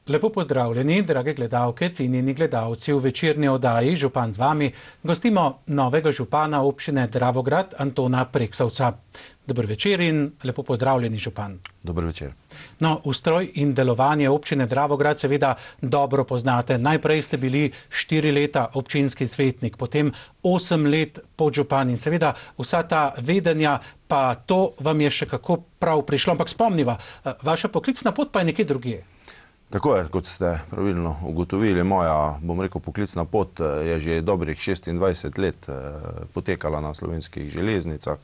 Lepo pozdravljeni, drage gledalke, cenjeni gledalci. V večerni oddaji Župan z vami gostimo novega župana občine Dravograd, Antona Preksovca. Dober večer in lepo pozdravljeni, župan. Dober večer. No, ustroj in delovanje občine Dravograd seveda dobro poznate. Najprej ste bili 4 leta občinski svetnik, potem 8 let podžupan in seveda vsa ta vedenja, pa to vam je še kako prav prišlo. Ampak spomniva, vaša poklicna pot pa je nekje drugje. Tako je, kot ste pravilno ugotovili, moja, poklicna pot je že dobrih 26 let potekala na slovenskih železnicah,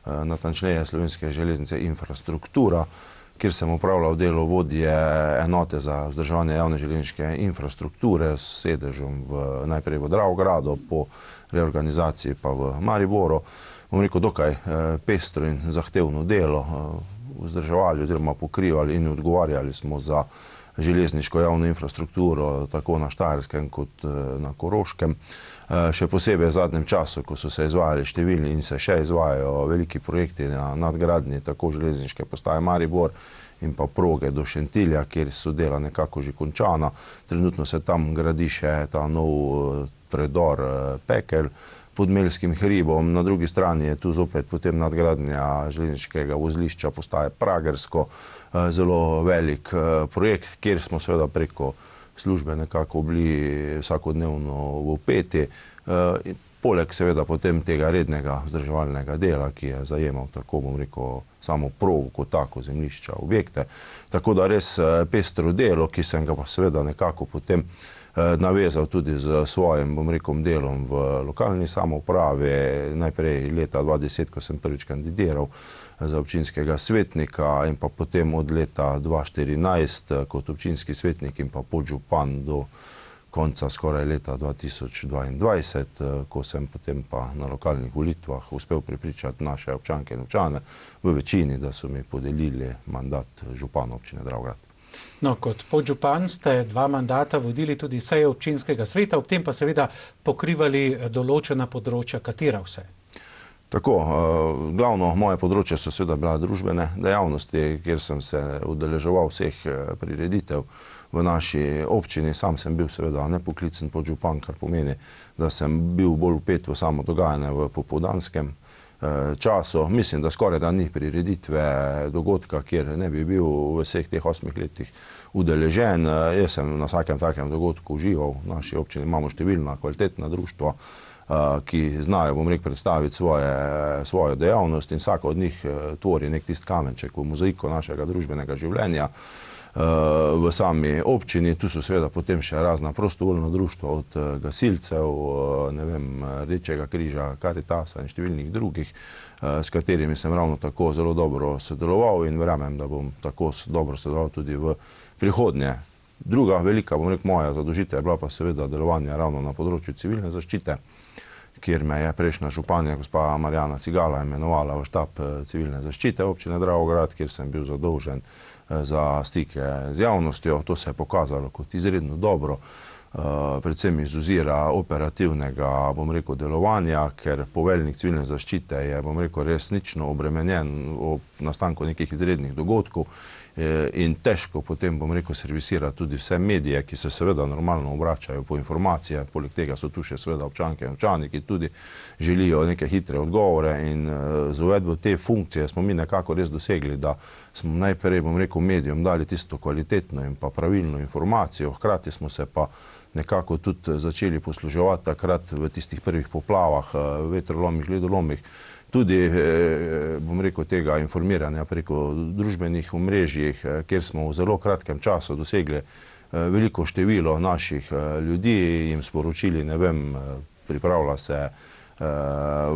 natančneje Slovenske železnice infrastruktura, kjer sem upravljal delo vodje enote za vzdrževanje javne železniške infrastrukture s sedežem najprej v Dravogradu, po reorganizaciji pa v Mariboru. Dokaj pestro in zahtevno delo, vzdrževali oziroma pokrivali in odgovarjali smo za železniško javno infrastrukturo tako na Štajerskem kot na Koroškem. Še posebej v zadnjem času, ko so se izvajali številni in se še izvajajo veliki projekti na nadgradnji tako železniške postaje Maribor in pa proge do Šentilja, kjer so dela nekako že končana. Trenutno se tam gradi še ta nov predor Pekelj pod Melskim hribom. Na drugi strani je tu zopet potem nadgradnja železniškega vozlišča postaje Pragersko, zelo velik projekt, kjer smo seveda preko službe nekako bili vsakodnevno vpeti. Poleg seveda potem tega rednega vzdrževalnega dela, ki je zajemal tako, samo progo kot tako, zemljišča, objekte. Tako da res pestro delo, ki sem ga pa seveda nekako potem navezal tudi z svojim, delom v lokalni samoupravi. Najprej leta 2010, ko sem prvič kandidiral za občinskega svetnika in pa potem od leta 2014 kot občinski svetnik in pa podžupan do konca skoraj leta 2022, ko sem potem pa na lokalnih volitvah uspel prepričati naše občanke in občane v večini, da so mi podelili mandat župana občine Dravograd. No, kot podžupan ste 2 mandata vodili tudi seje občinskega sveta, ob tem pa seveda pokrivali določena področja, katera vse? Tako, glavno moje področje so seveda bila družbene dejavnosti, kjer sem se udeleževal vseh prireditev v naši občini. Sam sem bil seveda nepoklicen podžupan, kar pomeni, da sem bil bolj vpet v samo dogajanje v popoldanskem času. Mislim, da skoraj da ni prireditve dogodka, kjer ne bi bil v vseh teh 8 letih udeležen. Jaz sem na vsakem takem dogodku užival. V naši občini imamo številna kvalitetna društva, ki znajo, predstaviti svojo dejavnost in vsaka od njih tvori nek tist kamenček v mozaiku našega družbenega življenja v sami občini. Tu so seveda potem še razna prostovoljna društva, od gasilcev, Rdečega križa, Karitasa in številnih drugih, s katerimi sem ravno tako zelo dobro sodeloval in verjamem, da bom tako dobro sodeloval tudi v prihodnje. Druga velika, moja zadolžitev je bila pa seveda delovanje ravno na področju civilne zaščite, kjer me je prejšnja županja, gospa Marjana Cigala, imenovala v štab civilne zaščite občine Dravograd, kjer sem bil zadolžen za stike z javnostjo. To se je pokazalo kot izredno dobro, predvsem iz ozira operativnega, delovanja, ker poveljnik civilne zaščite je, resnično obremenjen ob nastanku nekih izrednih dogodkov in težko potem, servisira tudi vse medije, ki se seveda normalno obračajo po informacije. Poleg tega so tu še seveda občanke in občani, ki tudi želijo neke hitre odgovore in z uvedbo te funkcije smo mi nekako res dosegli, da smo najprej, medijem dali tisto kvalitetno in pa pravilno informacijo, hkrati smo se pa nekako tudi začeli posluževati takrat v tistih prvih poplavah, vetrolomih, žledolomih, tudi, tega informiranja preko družbenih omrežjih, kjer smo v zelo kratkem času dosegli veliko število naših ljudi, jim sporočili, pripravlja se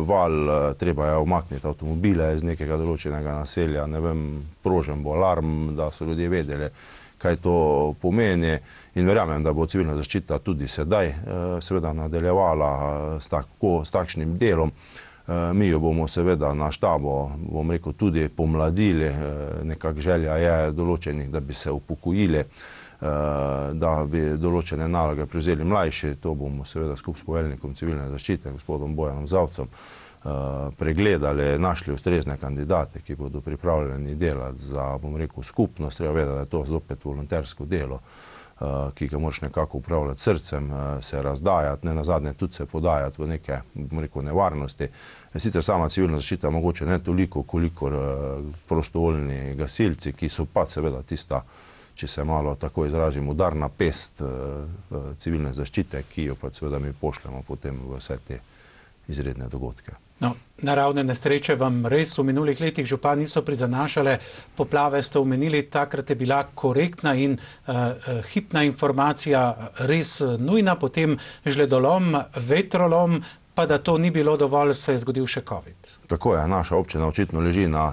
val, treba je umakniti avtomobile iz nekega določenega naselja, prožen bo alarm, da so ljudje vedeli, kaj to pomeni, in verjamem, da bo civilna zaščita tudi sedaj seveda nadaljevala s takšnim delom. Mi jo bomo seveda na štabu, tudi pomladili, nekak želja je določenih, da bi se upokojili, da bi določene naloge prevzeli mlajši. To bomo seveda skupaj s poveljnikom civilne zaščite, gospodom Bojanom Zavcem, pregledali, našli ustrezne kandidate, ki bodo pripravljeni delati za, skupnost. Treba vedeti, da je to zopet volontersko delo. ki ga moraš nekako upravljati s srcem, se razdajati, ne nazadnje tudi se podajati v neke, bom rekel, nevarnosti. Sicer sama civilna zaščita mogoče ne toliko, kolikor prostovoljni gasilci, ki so pa seveda tista, če se malo tako izražim, udarna pest civilne zaščite, ki jo pa seveda mi pošljemo potem v vse te izredne dogodke. No, naravne nesreče vam res v minulih letih, župan, niso prizanašale. Poplave ste omenili, takrat je bila korektna in hipna informacija res nujna, potem žledolom, vetrolom, pa da to ni bilo dovolj, se je zgodil še COVID. Tako je, naša občina očitno leži na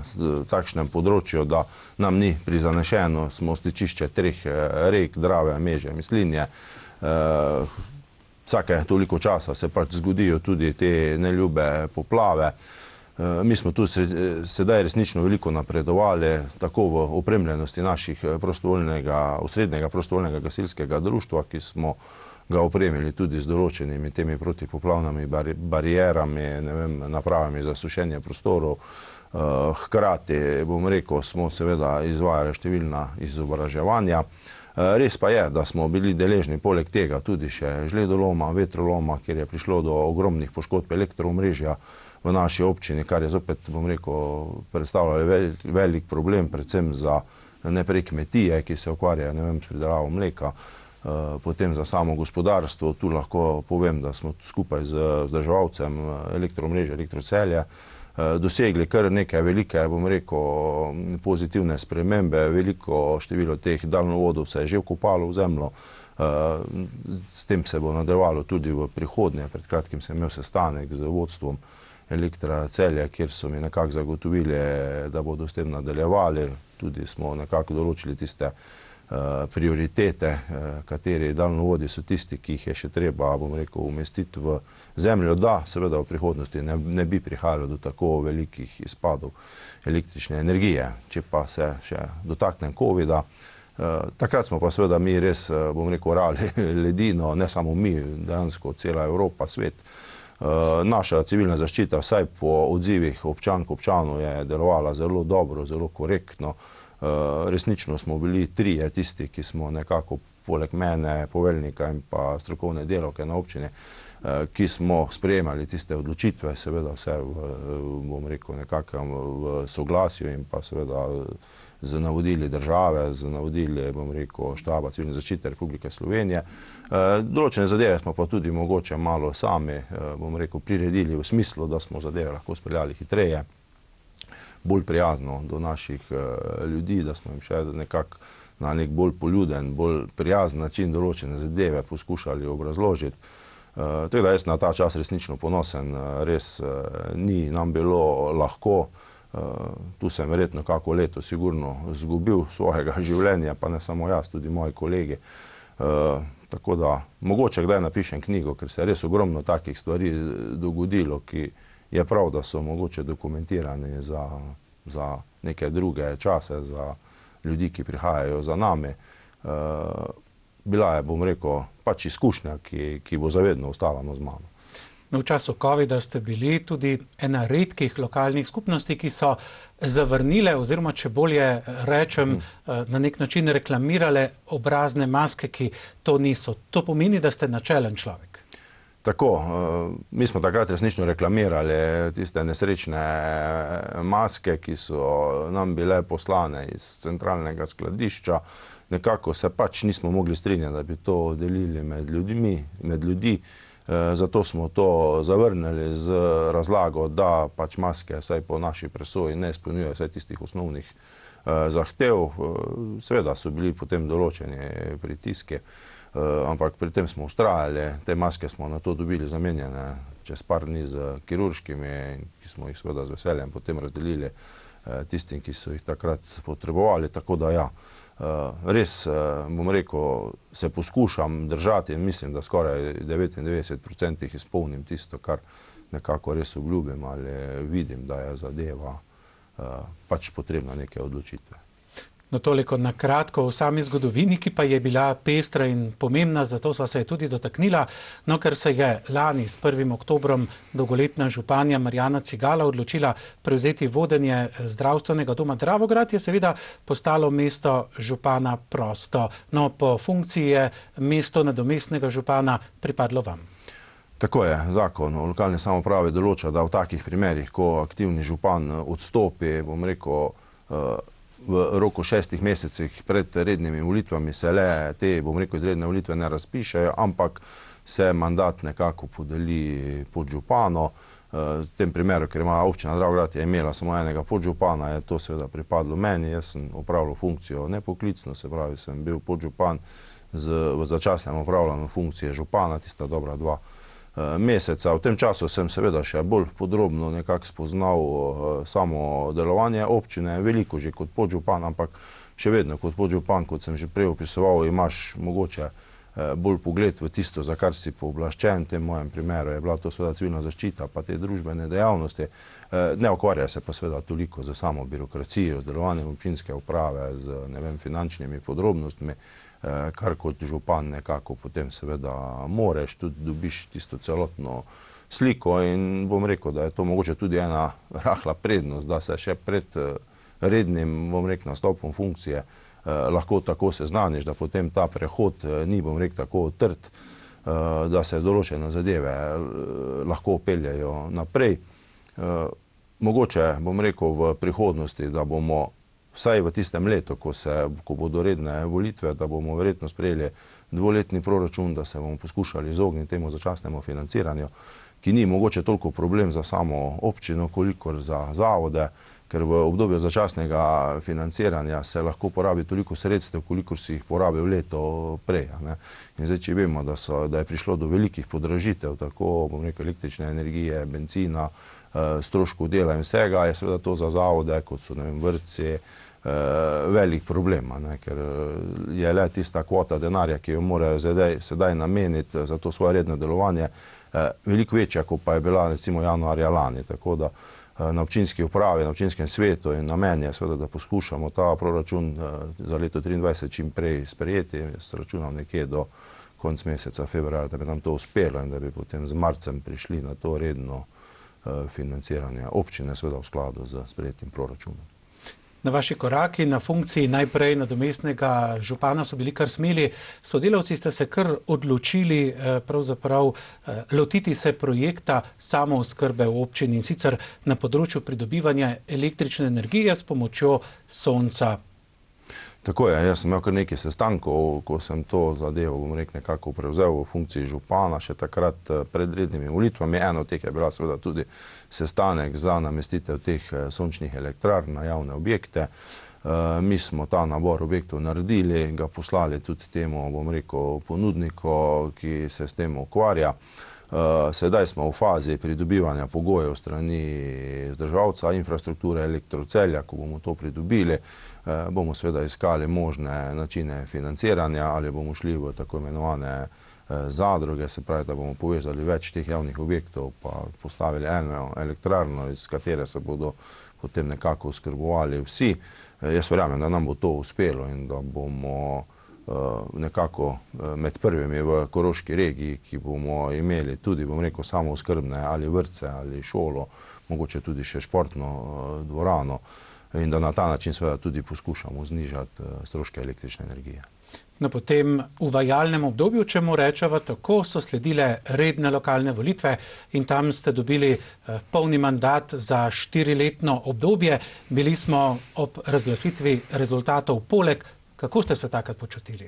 takšnem področju, da nam ni prizanešeno, smo stičišče 3 rek, Drave, Meže, Mislinje. Vsake toliko časa se pač zgodijo tudi te neljube poplave. Mi smo tu sedaj resnično veliko napredovali, tako v opremljenosti naših osrednjega prostovoljnega gasilskega društva, ki smo ga opremili tudi z določenimi temi protipoplavnimi barierami, napravami za sušenje prostorov. Hkrati, bom rekel, smo seveda izvajali številna izobraževanja. Res pa je, da smo bili deležni poleg tega tudi še žledoloma, vetroloma, kjer je prišlo do ogromnih poškodb elektroomrežja v naši občini, kar je zopet, bom rekel, predstavljalo velik problem, predvsem za najprej kmetije, ki se ukvarjajo, s pridelavo mleka, potem za samo gospodarstvo. Tu lahko povem, da smo skupaj z vzdrževalcem elektroomrežja Elektrocelje dosegli kar nekaj velike, bom rekel, pozitivne spremembe. Veliko število teh daljnovodov se je že vkopalo v zemljo. S tem se bo nadaljevalo tudi v prihodnje. Pred kratkim sem imel sestanek z vodstvom Elektrocelje, kjer so mi nekako zagotovili, da bodo s tem nadaljevali. Tudi smo nekako določili tiste prioritete, kateri daljnovodi so tisti, ki jih je še treba, bom rekel, umestiti v zemljo, da seveda v prihodnosti ne bi prihajalo do tako velikih izpadov električne energije. Če pa se še dotaknem COVID-a, takrat smo pa seveda mi res, bom rekel, orali ledino, ne samo mi, dejansko cela Evropa, svet. Naša civilna zaščita, vsaj po odzivih občanov, je delovala zelo dobro, zelo korektno. Resnično smo bili 3 tisti, ki smo nekako poleg mene, poveljnika in pa strokovne delavke na občini, ki smo sprejemali tiste odločitve, seveda vse bom rekel, nekako v soglasju in pa seveda z navodili države, z navodili, bom rekel, štaba civilne zaščite Republike Slovenije. Določene zadeve smo pa tudi mogoče malo sami, bom rekel, priredili v smislu, da smo zadeve lahko speljali hitreje, bolj prijazno do naših ljudi, da smo jim še nekako na nek bolj poljuden, bolj prijazen način določene zadeve poskušali obrazložiti. Tako da jaz na ta čas resnično ponosen, res ni nam bilo lahko. Tu sem verjetno kako leto sigurno izgubil svojega življenja, pa ne samo jaz, tudi moji kolegi. Tako da mogoče kdaj napišem knjigo, ker se je res ogromno takih stvari dogodilo, ki je prav, da so mogoče dokumentirani za neke druge čase, za ljudi, ki prihajajo za nami. Bila je, bom rekel, pač izkušnja, ki bo zavedno ostala z mano. V času COVID-a ste bili tudi ena redkih lokalnih skupnosti, ki so zavrnile, oziroma če bolje rečem, na nek način reklamirale obrazne maske, ki to niso. To pomeni, da ste načelen človek. Tako, mi smo takrat resnično reklamirali tiste nesrečne maske, ki so nam bile poslane iz centralnega skladišča. Nekako se pač nismo mogli strinjati, da bi to delili med ljudi. Zato smo to zavrnili z razlago, da pač maske, vsaj po naši presoji, ne izpolnjujejo vsaj tistih osnovnih zahtev. Seveda so bili potem določeni pritiski, ampak pri tem smo vztrajali. Te maske smo na to dobili zamenjene čez par dni z kirurškimi, ki smo jih seveda z veseljem potem razdelili tistim, ki so jih takrat potrebovali. Tako da ja, res, bom rekel, se poskušam držati in mislim, da skoraj 99% izpolnim tisto, kar nekako res obljubim ali vidim, da je zadeva pač potrebna neke odločitve. No, toliko na kratko o sami zgodovini, ki pa je bila pestra in pomembna, zato sva se je tudi dotaknila. No, ker se je lani s 1. oktobrom dolgoletna županja Marjana Cigala odločila prevzeti vodenje zdravstvenega doma Dravograd, je seveda postalo mesto župana prosto. No, po funkciji je mesto nadomestnega župana pripadlo vam. Tako je, zakon o lokalni samoupravi določa, da v takih primerih, ko aktivni župan odstopi, bom rekel, v roku 6 mesecih pred rednimi volitvami se le te, bom rekel, izredne volitve ne razpišejo, ampak se mandat nekako podeli podžupano. V tem primeru, ker ima občina Dravograd je imela samo enega podžupana, je to seveda pripadlo meni. Jaz sem opravljal funkcijo nepoklicno, se pravi, sem bil podžupan v začasnem opravljanju funkcije župana, tista dobra 2 meseca. V tem času sem seveda še bolj podrobno nekako spoznal samo delovanje občine, veliko že kot podžupan, ampak še vedno kot podžupan, kot sem že prej opisoval, imaš mogoče bolj pogled v tisto, za kar si pooblaščen. V tem mojem primeru je bila to seveda civilna zaščita, pa te družbene dejavnosti. Ne ukvarja se pa seveda toliko za samo birokracijo, z delovanjem občinske uprave, z finančnimi podrobnostmi, kar kot župan nekako potem seveda moreš, tudi dobiš tisto celotno sliko in bom rekel, da je to mogoče tudi ena rahla prednost, da se še pred rednim, bom rekel, nastopom funkcije lahko tako seznaniš, da potem ta prehod ni, bom rekel, tako trd, da se določene zadeve lahko peljejo naprej. Mogoče, bom rekel, v prihodnosti, da bomo vsaj v tistem letu, ko bodo redne volitve, da bomo verjetno sprejeli 2-letni proračun, da se bomo poskušali izogniti temu začasnemu financiranju, ki ni mogoče toliko problem za samo občino, kolikor za zavode, ker v obdobju začasnega financiranja se lahko porabi toliko sredstev, kolikor si jih porabil leto prej. In zdaj, če vemo, da je prišlo do velikih podražitev, tako, bom rekel, električne energije, benzina, stroškov dela in vsega, je seveda to za zavode, kot so, vrtci, velik problem, ker je le tista kvota denarja, ki jo morajo sedaj nameniti za to svoje redno delovanje, veliko večja, kot pa je bila recimo januarja lani. Tako da na občinski upravi, na občinskem svetu in na meni je seveda, da poskušamo ta proračun za leto 2023 čim prej sprejeti. Jaz računam nekje do konc meseca februarja, da bi nam to uspelo in da bi potem z marcem prišli na to redno financiranje občine, seveda v skladu z sprejetim proračunom. Na vaši koraki na funkciji najprej nadomestnega župana so bili kar smeli. Sodelavci ste se kar odločili pravzaprav lotiti se projekta samooskrbe v občini in sicer na področju pridobivanja električne energije s pomočjo sonca. Tako je, jaz sem imel kar nekaj sestankov, ko sem to zadevo, bom rekel, nekako prevzel v funkciji župana, še takrat pred rednimi volitvami. Eno od teh je bila seveda tudi sestanek za namestitev teh sončnih elektrarn na javne objekte. Mi smo ta nabor objektov naredili, ga poslali tudi temu, bom rekel, ponudniku, ki se s tem ukvarja. Sedaj smo v fazi pridobivanja pogojev strani vzdrževalca infrastrukture Elektrocelja. Ko bomo to pridobili, bomo seveda iskali možne načine financiranja ali bomo šli v tako imenovane zadruge, se pravi, da bomo povezali več teh javnih objektov pa postavili eno elektrarno, iz katere se bodo potem nekako oskrbovali vsi. Jaz verjamem, da nam bo to uspelo in da bomo nekako med prvimi v Koroški regiji, ki bomo imeli tudi, bom rekel, samooskrbne ali vrtce ali šolo, mogoče tudi še športno dvorano in da na ta način seveda tudi poskušamo znižati stroške električne energije. No, potem uvajalnem obdobju, če mu rečeva tako, so sledile redne lokalne volitve in tam ste dobili polni mandat za 4-letno obdobje. Bili smo ob razglasitvi rezultatov poleg. Kako ste se takrat počutili?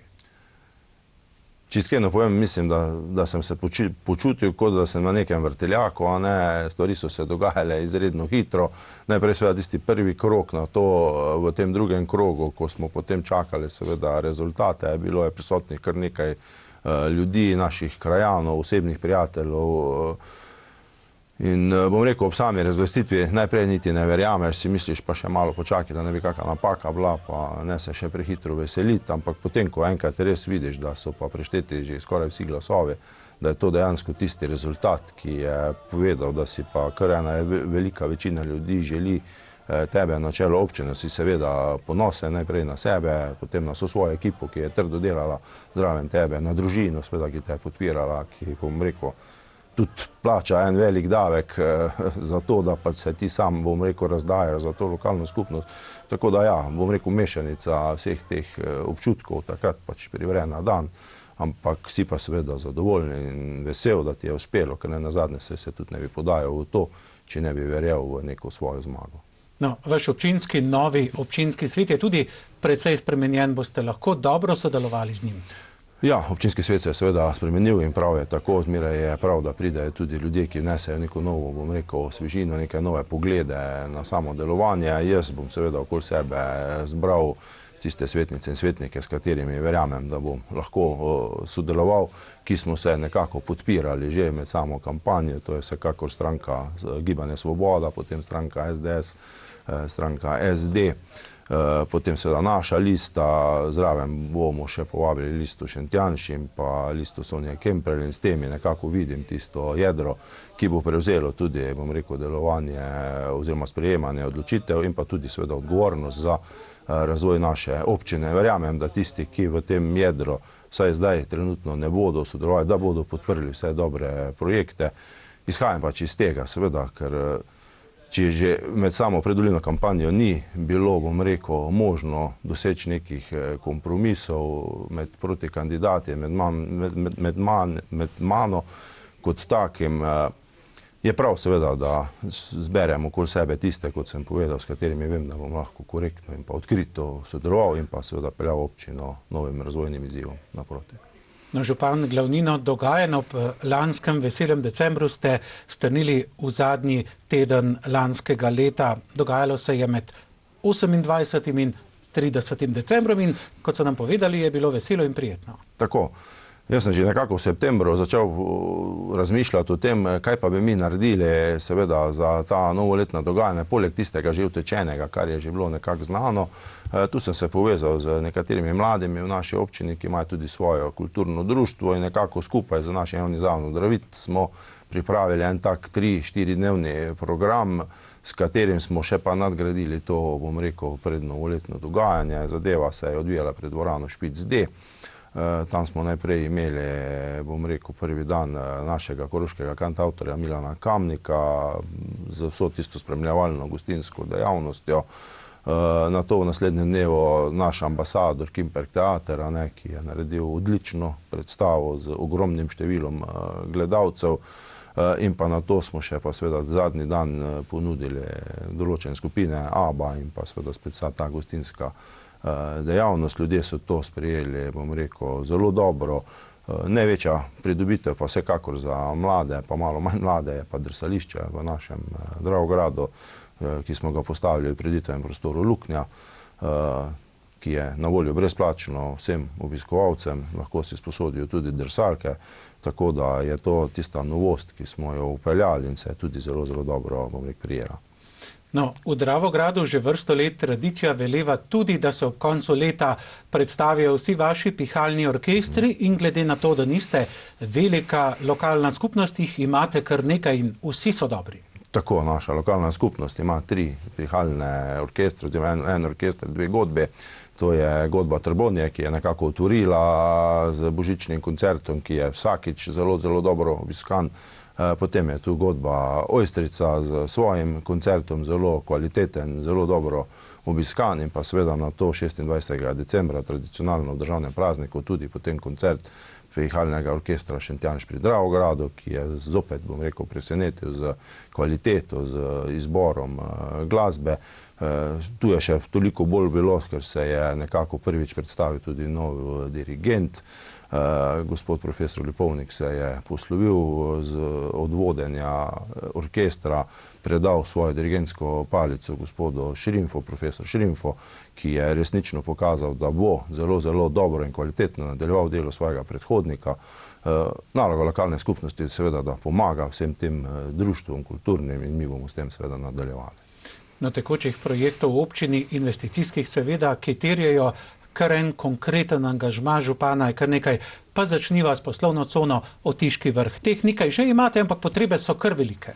Če iskreno povem, mislim, da sem se počutil, kot da sem na nekem vrteljaku, stvari so se dogajale izredno hitro. Najprej seveda tisti prvi krog na to, v tem drugem krogu, ko smo potem čakali seveda rezultate, bilo je prisotnih kar nekaj ljudi, naših krajanov, osebnih prijateljev. In bom rekel, ob sami razglasitvi najprej niti ne verjameš, si misliš pa še malo počakaj, da ne bi kakšna napaka bila, pa ne se še prehitro veseliti, ampak potem, ko enkrat res vidiš, da so pa prešteti že skoraj vsi glasovi, da je to dejansko tisti rezultat, ki je povedal, da si pa kar ena velika večina ljudi želi tebe na čelo občine, si seveda ponosen najprej na sebe, potem na svojo ekipo, ki je trdo delala zraven tebe, na družino, seveda, ki te je podpirala, ki, bom rekel, tudi plača en velik davek za to, da pa se ti sam, bom rekel, razdajaš za to lokalno skupnost. Tako da ja, bom rekel, mešanica vseh teh občutkov, takrat pač privre na dan, ampak si pa seveda zadovoljni in vesel, da ti je uspelo, ker nazadnje se tudi ne bi podajal v to, če ne bi verjel v neko svojo zmago. No, vaš novi občinski svet je tudi precej spremenjen, boste lahko dobro sodelovali z njim? Ja, občinski svet se je seveda spremenil in prav je tako, zmeraj je prav, da pridejo tudi ljudje, ki vnesejo neko novo, bom rekel, svežino, neke nove poglede na samo delovanje. Jaz bom seveda okoli sebe zbral tiste svetnice in svetnike, s katerimi verjamem, da bom lahko sodeloval, ki smo se nekako podpirali že med samo kampanjo, to je vsekakor stranka Gibanje Svoboda, potem stranka SDS, stranka SD, potem seveda naša lista, zraven bomo še povabili listo Šentjanši in pa listo Sonje Kemperle in s temi nekako vidim tisto jedro, ki bo prevzelo tudi, bom rekel, delovanje oziroma sprejemanje odločitev in pa tudi seveda odgovornost za razvoj naše občine. Verjamem, da tisti, ki v tem jedru vsaj zdaj trenutno ne bodo sodelovali, da bodo podprli vse dobre projekte. Izhajam pač iz tega, seveda, ker če že med samo predvolilno kampanjo ni bilo, bom rekel, možno doseči nekih kompromisov med protikandidati, med mano kot takim, je prav seveda, da zberem okoli sebe tiste, kot sem povedal, s katerimi vem, da bom lahko korektno in pa odkrito sodeloval in pa seveda peljal občino novim razvojnim izzivom naproti. No, župan Glavnino, dogajanje ob lanskem veselem decembru ste strnili v zadnji teden lanskega leta. Dogajalo se je med 28. in 30. decembrom in, kot so nam povedali, je bilo veselo in prijetno. Tako. Jaz sem že nekako v septembru začel razmišljati o tem, kaj pa bi mi naredili seveda za ta novoletna dogajanja, poleg tistega že utečenega, kar je že bilo nekako znano. Tu sem se povezal z nekaterimi mladimi v naši občini, ki imajo tudi svojo kulturno društvo in nekako skupaj z našim javnim zavodom Dravit smo pripravili en tak 3-4 dnevni program, s katerim smo še pa nadgradili to, bom rekel, prednovoletno dogajanje. Zadeva se je odvijala pred dvorano Špic D. Tam smo najprej imeli, bom rekel, prvi dan našega koroškega kantavtorja Milana Kamnika z vso tisto spremljevalno gostinsko dejavnostjo. Na to v naslednjem dnevu naš ambasador Kimperk Teater, ki je naredil odlično predstavo z ogromnim številom gledalcev, in pa na to smo še pa seveda zadnji dan ponudili določene skupine ABBA in pa seveda spet ta gostinska dejavnost. Ljudje so to sprejeli, bom rekel, zelo dobro. Največja pridobitev pa vsekakor za mlade, pa malo manj mlade, je pa drsališče v našem Dravogradu, ki smo ga postavili v pridobitvenem prostoru Luknja, ki je na voljo brezplačno vsem obiskovalcem, lahko si sposodijo tudi drsalke, tako da je to tista novost, ki smo jo upeljali in se je tudi zelo, zelo dobro, bom rekel, prijela. No, v Dravogradu že vrsto let tradicija veleva tudi, da se ob koncu leta predstavijo vsi vaši pihalni orkestri in glede na to, da niste velika lokalna skupnost, jih imate kar nekaj in vsi so dobri. Tako, naša lokalna skupnost ima 3 pihalne orkestre, oziroma en orkester, 2 godbe. To je godba Trbonje, ki je nekako otvorila z božičnim koncertom, ki je vsakič zelo, zelo dobro obiskan. Potem je tu godba Ojstrica z svojim koncertom, zelo kvaliteten, zelo dobro obiskan in pa seveda na to 26. decembra, tradicionalno v državnem prazniku, tudi potem koncert pihalnega orkestra Šentjanš pri Dravogradu, ki je zopet, bom rekel, presenetil z kvaliteto, z izborom glasbe. Tu je še toliko bolj bilo, ker se je nekako prvič predstavil tudi nov dirigent. Gospod profesor Lipovnik se je poslovil od vodenja orkestra, predal svojo dirigentsko palico gospodu Šrimfo, profesor Šrimfo, ki je resnično pokazal, da bo zelo, zelo dobro in kvalitetno nadaljeval delo svojega predhodnika. Naloga lokalne skupnosti je seveda, da pomaga vsem tem društvom kulturnim in mi bomo s tem seveda nadaljevali. Na tekočih projektov v občini investicijskih seveda, ki terjajo kar en konkreten angažma župana, je kar nekaj, pa začniva s poslovno cono Otiški vrh. Teh nekaj že imate, ampak potrebe so kar velike.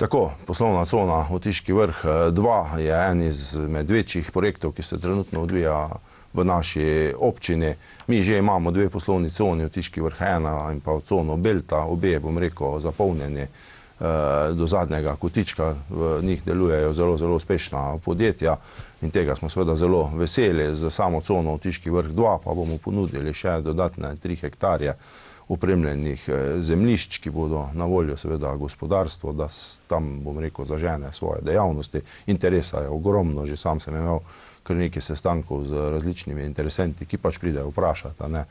Tako, poslovna cona Otiški vrh 2 je en izmed večjih projektov, ki se trenutno odvija v naši občini. Mi že imamo 2 poslovni coni, Otiški vrh 1 in pa cono Belta, obe, bom rekel, zapolnjeni do zadnjega kotička. V njih delujejo zelo, zelo uspešna podjetja in tega smo seveda zelo veseli. Z samo cono Otiški vrh 2 pa bomo ponudili še dodatne 3 hektarje opremljenih zemljišč, ki bodo na voljo seveda gospodarstvo, da tam, bom rekel, zažene svoje dejavnosti. Interesa je ogromno, že sam sem imel kar nekaj sestankov z različnimi interesenti, ki pač pridejo vprašati, ne,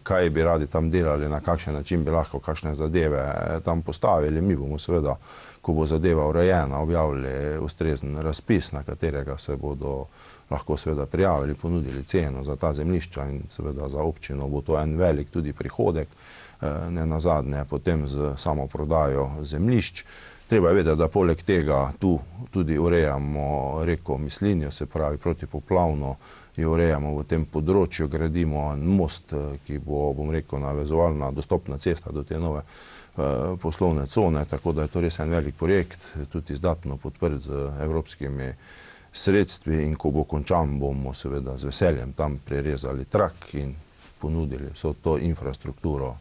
kaj bi radi tam delali, na kakšen način bi lahko kakšne zadeve tam postavili. Mi bomo seveda, ko bo zadeva urejena, objavili ustrezen razpis, na katerega se bodo lahko seveda prijavili, ponudili ceno za ta zemljišča in seveda za občino bo to en velik tudi prihodek, ne nazadnje potem z samo prodajo zemljišč. Treba je vedeti, da poleg tega tu tudi urejamo reko Mislinjo, se pravi protipoplavno jo urejamo v tem področju, gradimo most, ki bo, bom rekel, navezovalna dostopna cesta do te nove poslovne cone, tako da je to res en velik projekt, tudi izdatno podprt z evropskimi sredstvi in ko bo končan, bomo seveda z veseljem tam prerezali trak in ponudili vso to infrastrukturo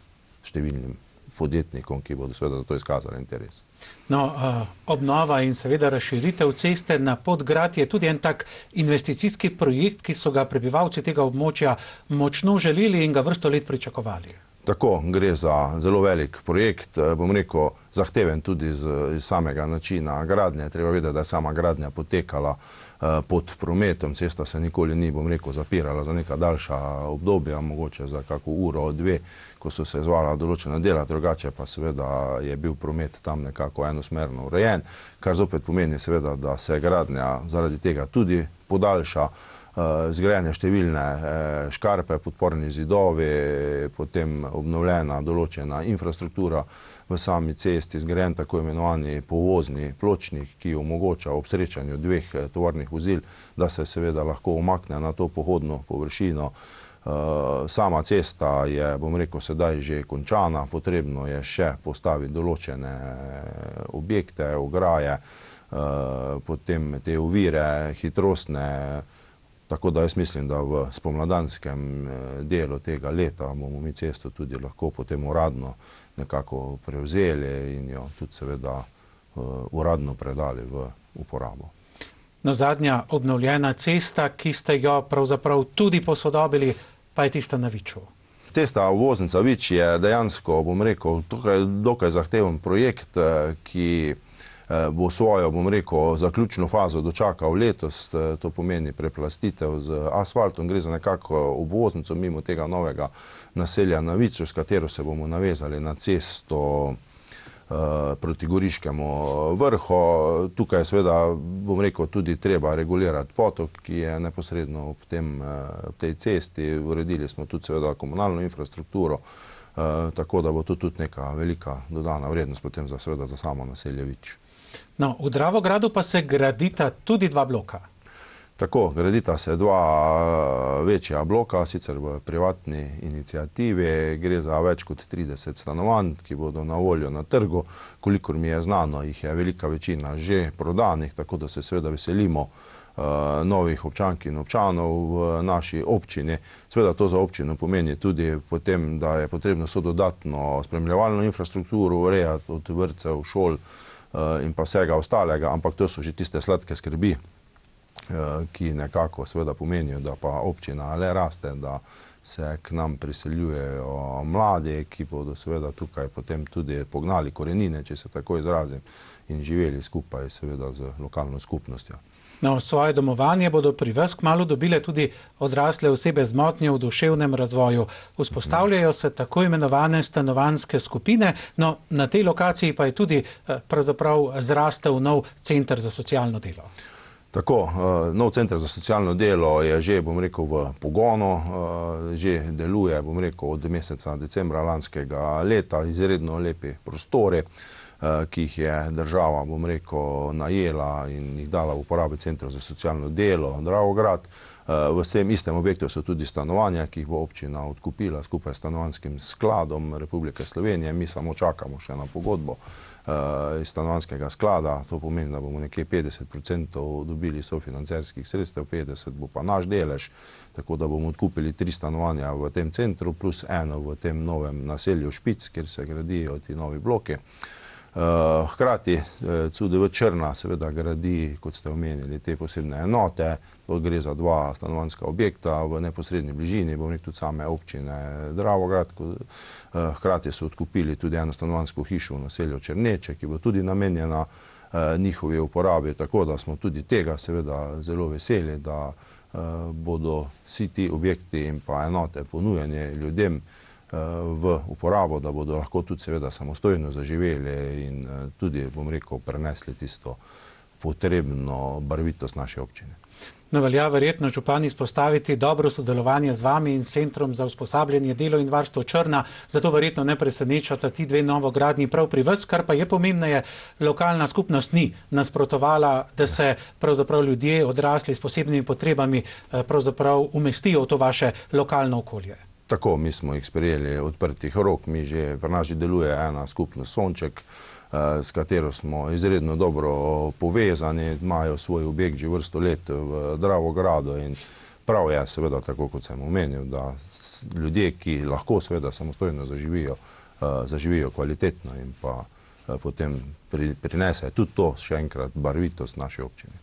številnim podjetnikom, ki bodo seveda za to izkazali interes. No, obnova in seveda razširitev ceste na Podgrad je tudi en tak investicijski projekt, ki so ga prebivalci tega območja močno želeli in ga vrsto let pričakovali. Tako, gre za zelo velik projekt, bom rekel, zahteven tudi iz samega načina gradnje. Treba vedeti, da je sama gradnja potekala pod prometom, cesta se nikoli ni, bom rekel, zapirala za neka daljša obdobja, mogoče za kako uro, 2, ko so se izvala določena dela, drugače pa seveda je bil promet tam nekako enosmerno urejen, kar zopet pomeni seveda, da se gradnja zaradi tega tudi podaljša. Zgrajene številne škarpe, podporni zidovi, potem obnovljena določena infrastruktura v sami cesti, zgrajen tako imenovani povozni pločnik, ki omogoča ob srečanju 2 tovornih vozil, da se seveda lahko umakne na to pohodno površino. Sama cesta je, bom rekel, sedaj že končana, potrebno je še postaviti določene objekte, ograje, potem te ovire, hitrostne. Tako da jaz mislim, da v spomladanskem delu tega leta bomo mi cesto tudi lahko potem uradno nekako prevzeli in jo tudi seveda uradno predali v uporabo. No, zadnja obnovljena cesta, ki ste jo pravzaprav tudi posodobili, pa je tista na Viču. Cesta obvoznica Vič je dejansko, bom rekel, tukaj dokaj zahteven projekt, ki bo svojo, bom rekel, zaključno fazo dočakal letos, to pomeni preplastitev z asfaltom, gre za nekako obvoznico mimo tega novega naselja na Viču, s katero se bomo navezali na cesto proti Goriškemu vrhu. Tukaj je seveda, bom rekel, tudi treba regulirati potok, ki je neposredno ob tej cesti. Uredili smo tudi seveda komunalno infrastrukturo, tako da bo to tudi neka velika dodana vrednost potem seveda za samo naselje Vič. No, v Dravogradu pa se gradita tudi 2 bloka. Tako, gradita se 2 večja bloka, sicer v privatni iniciativi. Gre za več kot 30 stanovanj, ki bodo na voljo na trgu. Kolikor mi je znano, jih je velika večina že prodanih, tako da se seveda veselimo novih občank in občanov v naši občini. Seveda to za občino pomeni tudi potem, da je potrebno dodatno spremljevalno infrastrukturo urejati od vrtcev, šol in pa vsega ostalega, ampak to so že tiste sladke skrbi, ki nekako seveda pomenijo, da pa občina le raste, da se k nam priseljujejo mladi, ki bodo seveda tukaj potem tudi pognali korenine, če se tako izrazim, in živeli skupaj seveda z lokalno skupnostjo. No, svoje domovanje bodo pri vas kmalu dobile tudi odrasle osebe z motnjo v duševnem razvoju. Vzpostavljajo se tako imenovane stanovanjske skupine, no, na tej lokaciji pa je tudi pravzaprav zrastel nov center za socialno delo. Tako, nov center za socialno delo je že, bom rekel, v pogonu, že deluje, bom rekel, od meseca decembra lanskega leta, izredno lepi prostori. ki jih je država, bom rekel, najela in jih dala v uporabo Centrov za socialno delo Dravograd. V tem istem objektu so tudi stanovanja, ki jih bo občina odkupila skupaj s stanovanjskim skladom Republike Slovenije. Mi samo čakamo še na pogodbo iz stanovanjskega sklada. To pomeni, da bomo nekje 50% dobili sofinancerskih sredstev, 50% bo pa naš delež, tako da bomo odkupili 3 stanovanja v tem centru plus eno v tem novem naselju Špic, kjer se gradijo ti novi bloki. Hkrati CUDV Črna seveda gradi, kot ste omenili, te posebne enote. To gre za 2 stanovanjska objekta v neposredni bližini, bom rekel, tudi same občine Dravograd. Hkrati so odkupili tudi eno stanovanjsko hišo v naselju Črneče, ki bo tudi namenjena njihovi uporabi, tako da smo tudi tega seveda zelo veseli, da bodo vsi ti objekti in pa enote ponujeni ljudem v uporabo, da bodo lahko tudi seveda samostojno zaživeli in tudi, bom rekel, prenesli tisto potrebno barvitost naše občine. No, velja verjetno župan izpostaviti dobro sodelovanje z vami in Centrom za usposabljanje, delo in varstvo Črna, zato verjetno ne presenečata ti 2 novogradnji prav pri vas, kar pa je pomembneje, lokalna skupnost ni nasprotovala, da se pravzaprav ljudje odrasli s posebnimi potrebami pravzaprav umestijo v to vaše lokalno okolje. Tako, mi smo jih sprejeli odprtih rok, pri nas že deluje ena skupnost Sonček, s katero smo izredno dobro povezani, imajo svoj objekt že vrsto let v Dravogradu in prav je seveda, tako kot sem omenil, da ljudje, ki lahko seveda samostojno zaživijo kvalitetno in pa potem prinese tudi to še enkrat barvitost naše občine.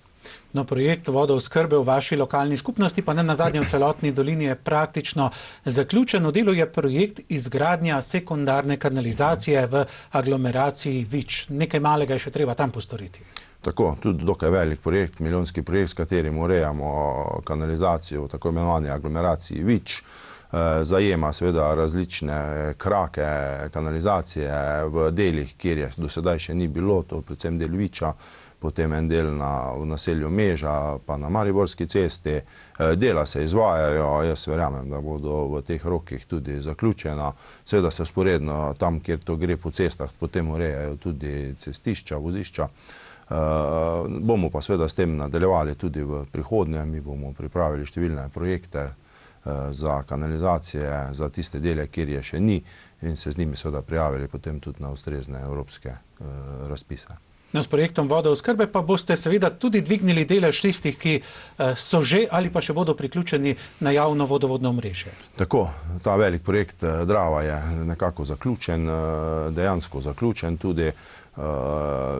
No, projekt vodooskrbe v vaši lokalni skupnosti, pa ne nazadnje v celotni dolini, je praktično zaključen. V delu je projekt izgradnja sekundarne kanalizacije v aglomeraciji Vič. Nekaj malega je še treba tam postoriti. Tako, tudi dokaj velik projekt, milijonski projekt, s katerim urejamo kanalizacijo v tako imenovani aglomeraciji Vič. Zajema seveda različne krake kanalizacije v delih, kjer je do sedaj še ni bilo, to predvsem del Viča, potem en del v naselju Meža, pa na Mariborski cesti. Dela se izvajajo, jaz verjamem, da bodo v teh rokih tudi zaključena. Seveda se vzporedno tam, kjer to gre po cestah, potem urejajo tudi cestišča, vozišča. Bomo pa seveda s tem nadaljevali tudi v prihodnje. Mi bomo pripravili številne projekte za kanalizacije, za tiste dele, kjer je še ni in se z njimi seveda prijavili potem tudi na ustrezne evropske razpise. No, s projektom vodooskrbe pa boste seveda tudi dvignili delež tistih, ki so že ali pa še bodo priključeni na javno vodovodno omrežje. Tako, ta velik projekt Drava je nekako zaključen, dejansko zaključen tudi.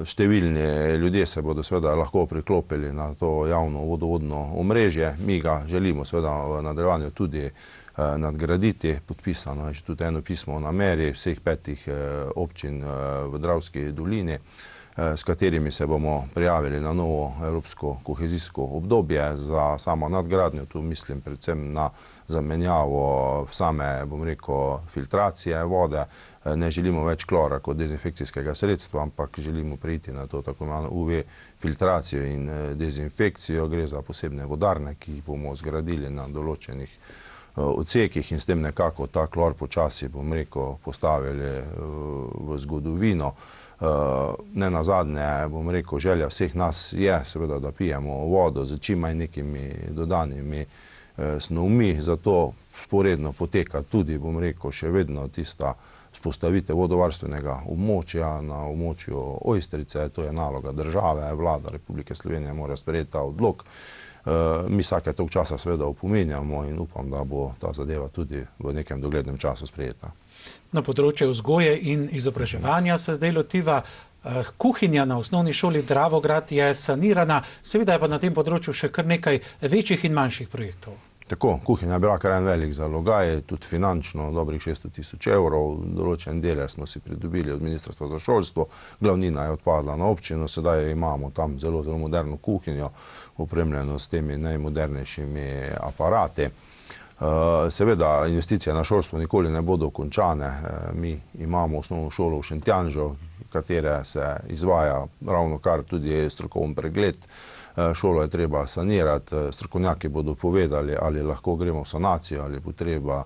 Številni ljudje se bodo seveda lahko priklopili na to javno vodovodno omrežje. Mi ga želimo seveda v nadaljevanju tudi nadgraditi. Podpisano je tudi eno pismo o nameri vseh 5 občin v Dravski dolini, s katerimi se bomo prijavili na novo evropsko kohezijsko obdobje za samo nadgradnjo. Tu mislim predvsem na zamenjavo same, bom rekel, filtracije vode. Ne želimo več klora kot dezinfekcijskega sredstva, ampak želimo prejiti na to tako imenovano UV filtracijo in dezinfekcijo. Gre za posebne vodarne, ki jih bomo zgradili na določenih odsekih in s tem nekako ta klor počasi, bom rekel, postavili v zgodovino. Ne nazadnje, bom rekel, želja vseh nas je seveda, da pijemo vodo z čim manj nekimi dodanimi snovmi, zato sporedno poteka tudi, bom rekel, še vedno tista vzpostavitev vodovarstvenega območja na območju Ojstrice. To je naloga države, vlada Republike Slovenije mora sprejeti ta odlok. Mi vsake toliko časa seveda opominjamo in upam, da bo ta zadeva tudi v nekem doglednem času sprejeta. Na področju vzgoje in izobraževanja se zdaj lotiva. Kuhinja na osnovni šoli Dravograd je sanirana, seveda je pa na tem področju še kar nekaj večjih in manjših projektov. Tako, kuhinja je bila kar en velik zalogaj, tudi finančno dobrih 600 000 evrov. Določen del smo si pridobili od Ministrstva za šolstvo, glavnina je odpadla na občino, sedaj imamo tam zelo moderno kuhinjo, opremljeno s temi najmodernejšimi aparati. Seveda investicije na šolstvo nikoli ne bodo končane. Mi imamo osnovno šolo v Šentjanžu, katere se izvaja ravno kar tudi strokoven pregled. Šolo je treba sanirati, strokovnjaki bodo povedali, ali lahko gremo v sanacijo, ali bo treba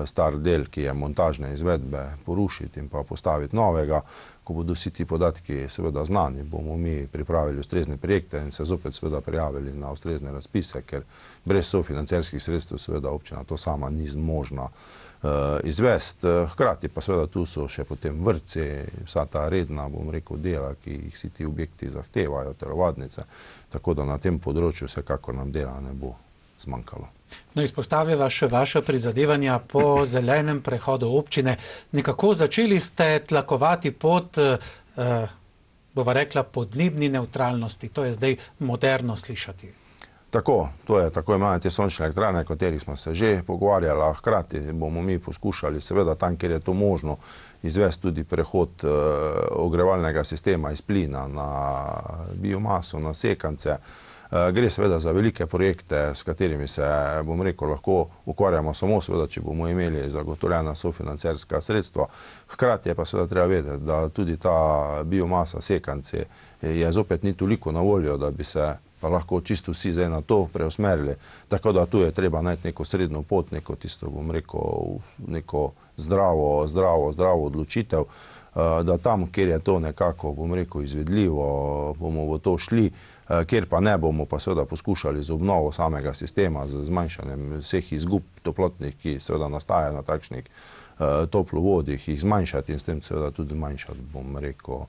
star del, ki je montažne izvedbe, porušiti in pa postaviti novega. Ko bodo vsi ti podatki seveda znani, bomo mi pripravili ustrezne projekte in se zopet seveda prijavili na ustrezne razpise, ker brez sofinancerskih sredstev seveda občina to sama ni zmožna izvesti. Hkrati pa seveda tu so še potem vrtci, vsa ta redna, bom rekel, dela, ki jih vsi ti objekti zahtevajo, telovadnice, tako da na tem področju vsekakor nam dela ne bo zmanjkalo. No, izpostaviva še vaše prizadevanja po zelenem prehodu občine. Nekako začeli ste tlakovati pot, bova rekla, podnebni nevtralnosti. To je zdaj moderno slišati. Tako, to je tako imenovane te sončne elektrarne, o katerih smo se že pogovarjali, hkrati bomo mi poskušali seveda tam, kjer je to možno, izvesti tudi prehod ogrevalnega sistema iz plina na biomaso, na sekance. Gre seveda za velike projekte, s katerimi se, bom rekel, lahko ukvarjamo samo seveda, če bomo imeli zagotovljena sofinancerska sredstva. Hkrati je pa seveda treba vedeti, da tudi ta biomasa sekance je zopet ni toliko na voljo, da bi se pa lahko čisto vsi zdaj na to preusmerili. Tako da tu je treba najti neko srednjo pot, neko tisto, bom rekel, neko zdravo odločitev, da tam, kjer je to nekako, bom rekel, izvedljivo, bomo v to šli, kjer pa ne bomo pa seveda poskušali z obnovo samega sistema, z zmanjšanjem vseh izgub toplotnih, ki seveda nastajajo na takšnih toplovodih, jih zmanjšati in s tem seveda tudi zmanjšati, bom rekel,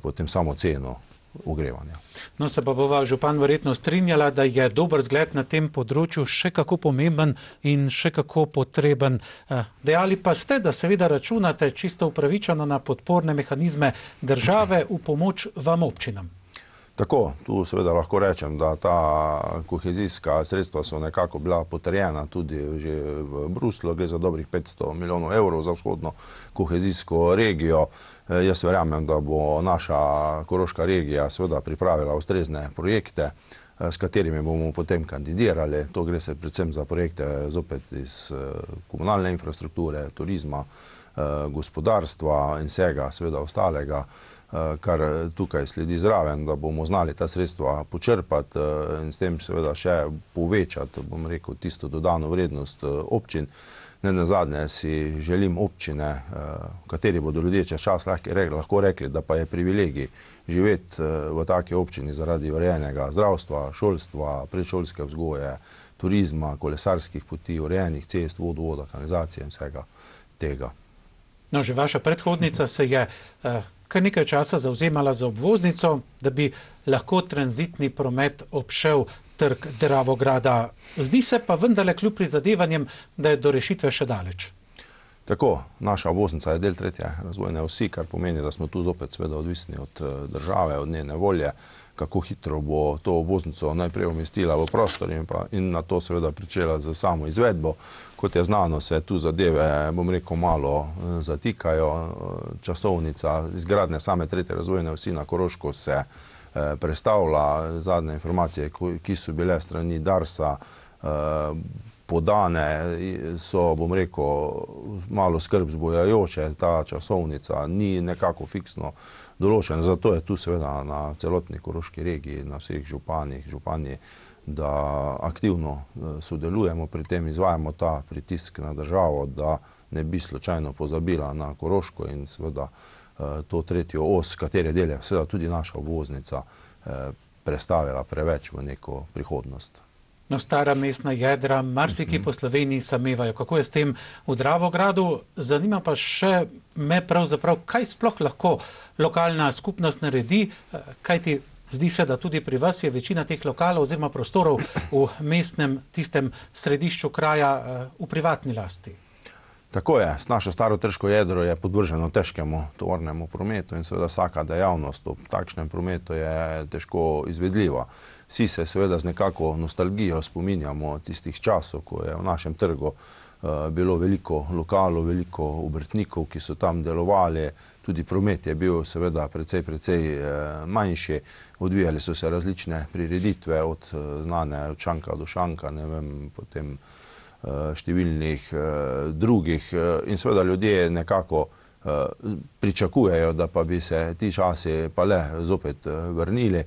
potem samo ceno ogrevanja. No, se pa bova župan verjetno strinjala, da je dober zgled na tem področju še kako pomemben in še kako potreben. Dejali pa ste, da seveda računate čisto upravičeno na podporne mehanizme države v pomoč vam občinam. Tako, tu seveda lahko rečem, da ta kohezijska sredstva so nekako bila potrjena tudi že v Bruslu, gre za dobrih 500 milijonov evrov za vzhodno kohezijsko regijo. Jaz verjamem, da bo naša koroška regija seveda pripravila ustrezne projekte, s katerimi bomo potem kandidirali. To gre se predvsem za projekte zopet iz komunalne infrastrukture, turizma, gospodarstva in vsega seveda ostalega, kar tukaj sledi zraven, da bomo znali ta sredstva počrpati in s tem seveda še povečati, bom rekel, tisto dodano vrednost občin. Ne nazadnje si želim občine, v kateri bodo ljudje čez čas lahko rekli, da pa je privilegij živeti v taki občini zaradi urejenega zdravstva, šolstva, predšolske vzgoje, turizma, kolesarskih poti, urejenih cest, vodovoda, kanalizacije in vsega tega. No, že vaša predhodnica se je kar nekaj časa zavzemala za obvoznico, da bi lahko tranzitni promet obšel trg Dravograda. Zdi se pa vendarle kljub prizadevanjem, da je do rešitve še daleč. Tako, naša obvoznica je del tretje razvojne osi, kar pomeni, da smo tu zopet seveda odvisni od države, od njene volje, kako hitro bo to obvoznico najprej umestila v prostor in na to seveda pričela z samo izvedbo. Kot je znano, se tu zadeve, bom rekel, malo zatikajo. Časovnica izgradnje same tretje razvojne osi na Koroško se prestavlja. Zadnje informacije, ki so bile strani Darsa podane, so, bom rekel, malo skrb zbujajoče. Ta časovnica ni nekako fiksno določena, zato je tu seveda na celotni koroški regiji, na vseh županji, da aktivno sodelujemo pri tem, izvajamo ta pritisk na državo, da ne bi slučajno pozabila na Koroško in seveda to tretjo os, katere del je seveda tudi naša obvoznica, prestavila preveč v neko prihodnost. No, stara mestna jedra, marsiki po Sloveniji samevajo. Kako je s tem v Dravogradu? Zanima pa še me pravzaprav, kaj sploh lahko lokalna skupnost naredi, kajti zdi se, da tudi pri vas je večina teh lokalov oziroma prostorov v mestnem tistem središču kraja v privatni lasti. Tako je, našo staro trško jedro je podvrženo težkemu tovornemu prometu in seveda vsaka dejavnost ob takšnem prometu je težko izvedljiva. Vsi se seveda z nekako nostalgijo spominjamo tistih časov, ko je v našem trgu bilo veliko lokalov, veliko obrtnikov, ki so tam delovali, tudi promet je bil seveda precej manjši, odvijali so se različne prireditve od znane od šanka do šanka, ne vem, potem številnih drugih in seveda ljudje nekako pričakujejo, da pa bi se ti časi pa le zopet vrnili.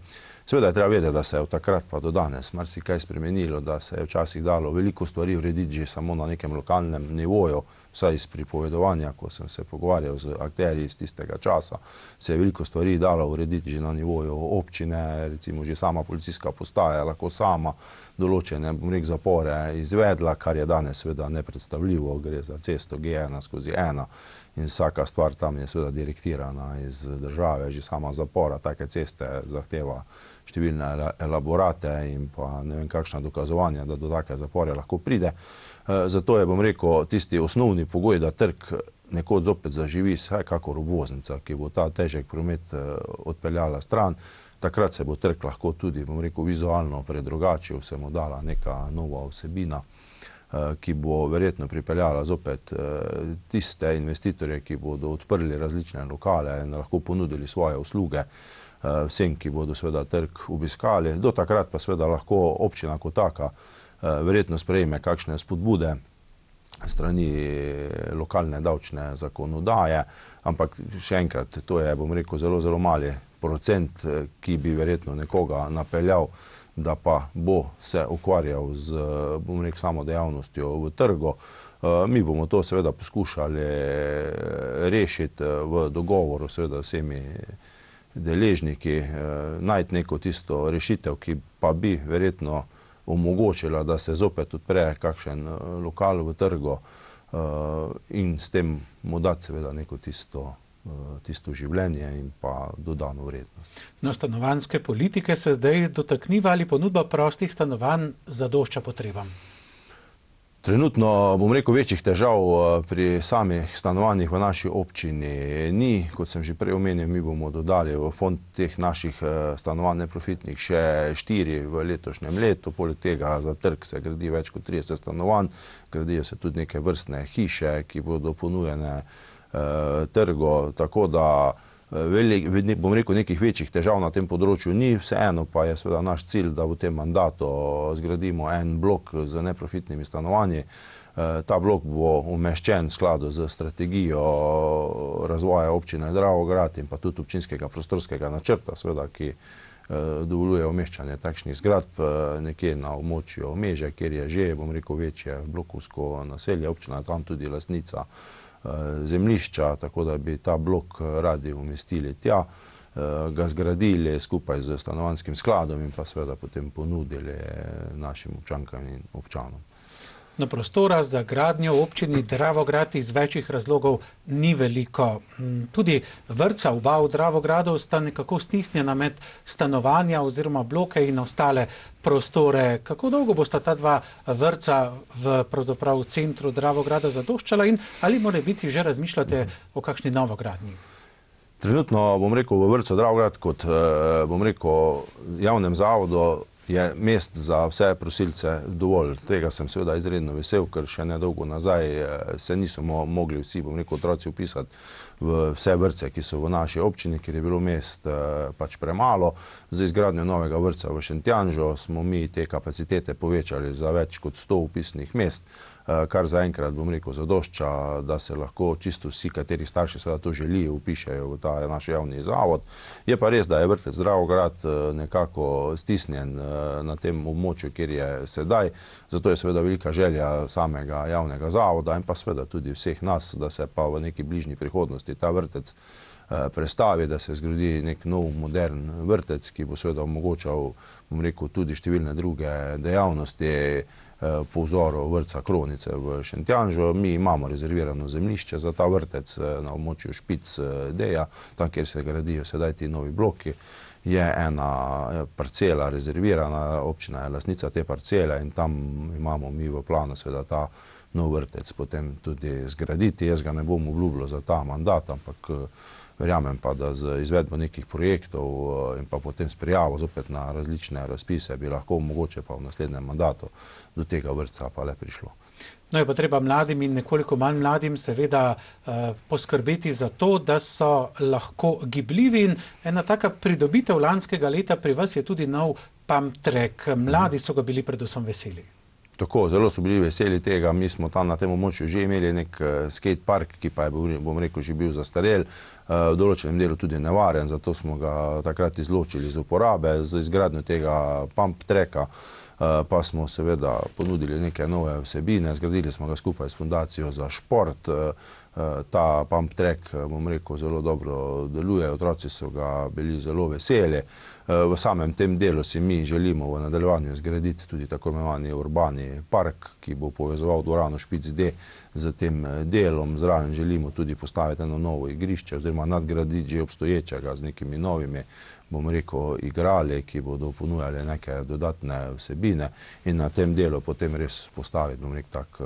Seveda je treba vedeti, da se je od takrat pa do danes marsikaj spremenilo, da se je včasih dalo veliko stvari urediti že samo na nekem lokalnem nivoju, vsaj iz pripovedovanja, ko sem se pogovarjal z akterji iz tistega časa, se je veliko stvari dalo urediti že na nivoju občine, recimo že sama policijska postaja lahko sama določene, zapore izvedla, kar je danes seveda nepredstavljivo, gre za cesto G1/1 in vsaka stvar tam je seveda direktirana iz države, že sama zapora take ceste zahteva številne elaborate in pa ne vem kakšna dokazovanja, da do take zapore lahko pride. Zato je, tisti osnovni pogoj, da trg nekoč zopet zaživi, vsekakor obvoznica, ki bo ta težek promet odpeljala stran. Takrat se bo trg lahko tudi, vizualno predrugačil, se mu dala neka nova vsebina, ki bo verjetno pripeljala zopet tiste investitorje, ki bodo odprli različne lokale in lahko ponudili svoje usluge vsem, ki bodo seveda trg obiskali. Do takrat pa seveda lahko občina kot taka verjetno sprejme kakšne spodbude strani lokalne davčne zakonodaje, ampak še enkrat, to je, zelo mali procent, ki bi verjetno nekoga napeljal, da pa bo se ukvarjal z, samo dejavnostjo v trgu. Mi bomo to seveda poskušali rešiti v dogovoru seveda vsemi deležniki, najti neko tisto rešitev, ki pa bi verjetno omogočila, da se zopet odpre kakšen lokal v trgu in s tem mu dati seveda neko tisto življenje in pa dodano vrednost. No, stanovanjske politike se zdaj dotakniva, ali ponudba prostih stanovanj zadošča potrebam? Trenutno, večjih težav pri samih stanovanjih v naši občini ni. Kot sem že prej omenil, mi bomo dodali v fond teh naših stanovanj neprofitnih še 4 v letošnjem letu. Poleg tega za trg se gradi več kot 30 stanovanj, gradijo se tudi neke vrstne hiše, ki bodo ponujene trgu, tako da nekih večjih težav na tem področju ni, vseeno pa je seveda naš cilj, da v tem mandatu zgradimo en blok z neprofitnimi stanovanji. Ta blok bo umeščen v skladu z strategijo razvoja občine Dravograd in pa tudi občinskega prostorskega načrta, seveda, ki dovoljuje umeščanje takšnih zgradb nekje na območju Meže, kjer je že, večje blokovsko naselje, občina je tam tudi lastnica zemljišča, tako da bi ta blok radi umestili tja, ga zgradili skupaj z stanovanjskim skladom in pa seveda potem ponudili našim občankam in občanom. No, prostora za gradnjo v občini Dravograd iz večjih razlogov ni veliko. Tudi vrtca oba v Dravogradu sta nekako stisnjena med stanovanja oziroma bloke in ostale prostore. Kako dolgo bosta ta dva vrtca v centru Dravograda zadoščala in ali morebiti že razmišljate o kakšni novogradnji? Trenutno, v vrtcu Dravograd kot, javnem zavodu je mest za vse prosilce dovolj. Tega sem seveda izredno vesel, ker še nedolgo nazaj se niso mogli vsi, otroci upisati v vse vrtce, ki so v naši občini, ker je bilo mest pač premalo. Z izgradnjo novega vrtca v Šentjanžu smo mi te kapacitete povečali za več kot 100 upisnih mest, kar zaenkrat, zadošča, da se lahko čisto vsi, kateri starši seveda to želijo, upišejo v ta naš javni zavod. Je pa res, da je vrtec Dravograd nekako stisnjen na tem območju, kjer je sedaj. Zato je seveda velika želja samega javnega zavoda in pa seveda tudi vseh nas, da se pa v neki bližnji prihodnosti ta vrtec prestavi, da se zgradi nek nov modern vrtec, ki bo seveda omogočal, tudi številne druge dejavnosti po vzoru vrtca Kronice v Šentjanžu. Mi imamo rezervirano zemljišče za ta vrtec na območju Špic-Deja, tam, kjer se gradijo sedaj ti novi bloki. Je ena parcela rezervirana, občina je lastnica te parcele in tam imamo mi v planu seveda ta nov vrtec potem tudi zgraditi. Jaz ga ne bom obljubljal za ta mandat, ampak verjamem pa, da z izvedbo nekih projektov in pa potem s prijavo zopet na različne razpise bi lahko mogoče pa v naslednjem mandatu do tega vrtca pa le prišlo. No, je pa treba mladim in nekoliko manj mladim seveda poskrbeti za to, da so lahko gibljivi in ena taka pridobitev lanskega leta pri vas je tudi nov pump track. Mladi so ga bili predvsem veseli. Tako, zelo so bili veseli tega. Mi smo tam na tem območju že imeli nek skate park, ki pa je, bom rekel, že bil zastarel, v določenem delu tudi nevaren, zato smo ga takrat izločili iz uporabe. Z izgradnjo tega pump tracka pa smo seveda ponudili neke nove vsebine, zgradili smo ga skupaj s Fundacijo za šport. Ta pump track, bom rekel, zelo dobro deluje, otroci so ga bili zelo veseli. V samem tem delu si mi želimo v nadaljevanju zgraditi tudi tako imenovani urbani park, ki bo povezoval dvorano Špic D z tem delom. Zraven želimo tudi postaviti eno novo igrišče oziroma nadgraditi že obstoječega z nekimi novimi, bom rekel, igrali, ki bodo ponujali neke dodatne vsebine in na tem delu potem res postaviti, bom rekel, tak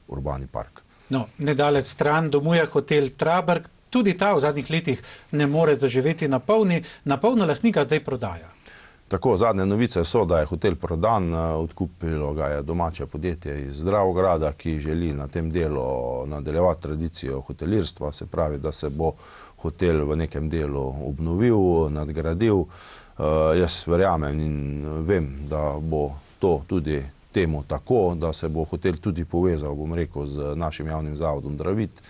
urbani park. No, nedalec stran domuje hotel Traberg, tudi ta v zadnjih letih ne more zaživeti na polno lastnika zdaj prodaja. Tako, zadnje novice so, da je hotel prodan, odkupilo ga je domače podjetje iz Dravograda, ki želi na tem delu nadaljevati tradicijo hotelirstva, se pravi, da se bo hotel v nekem delu obnovil, nadgradil. Jaz verjamem in vem, da bo to tudi temu tako, da se bo hotel tudi povezal, bom rekel, z našim javnim zavodom Dravit,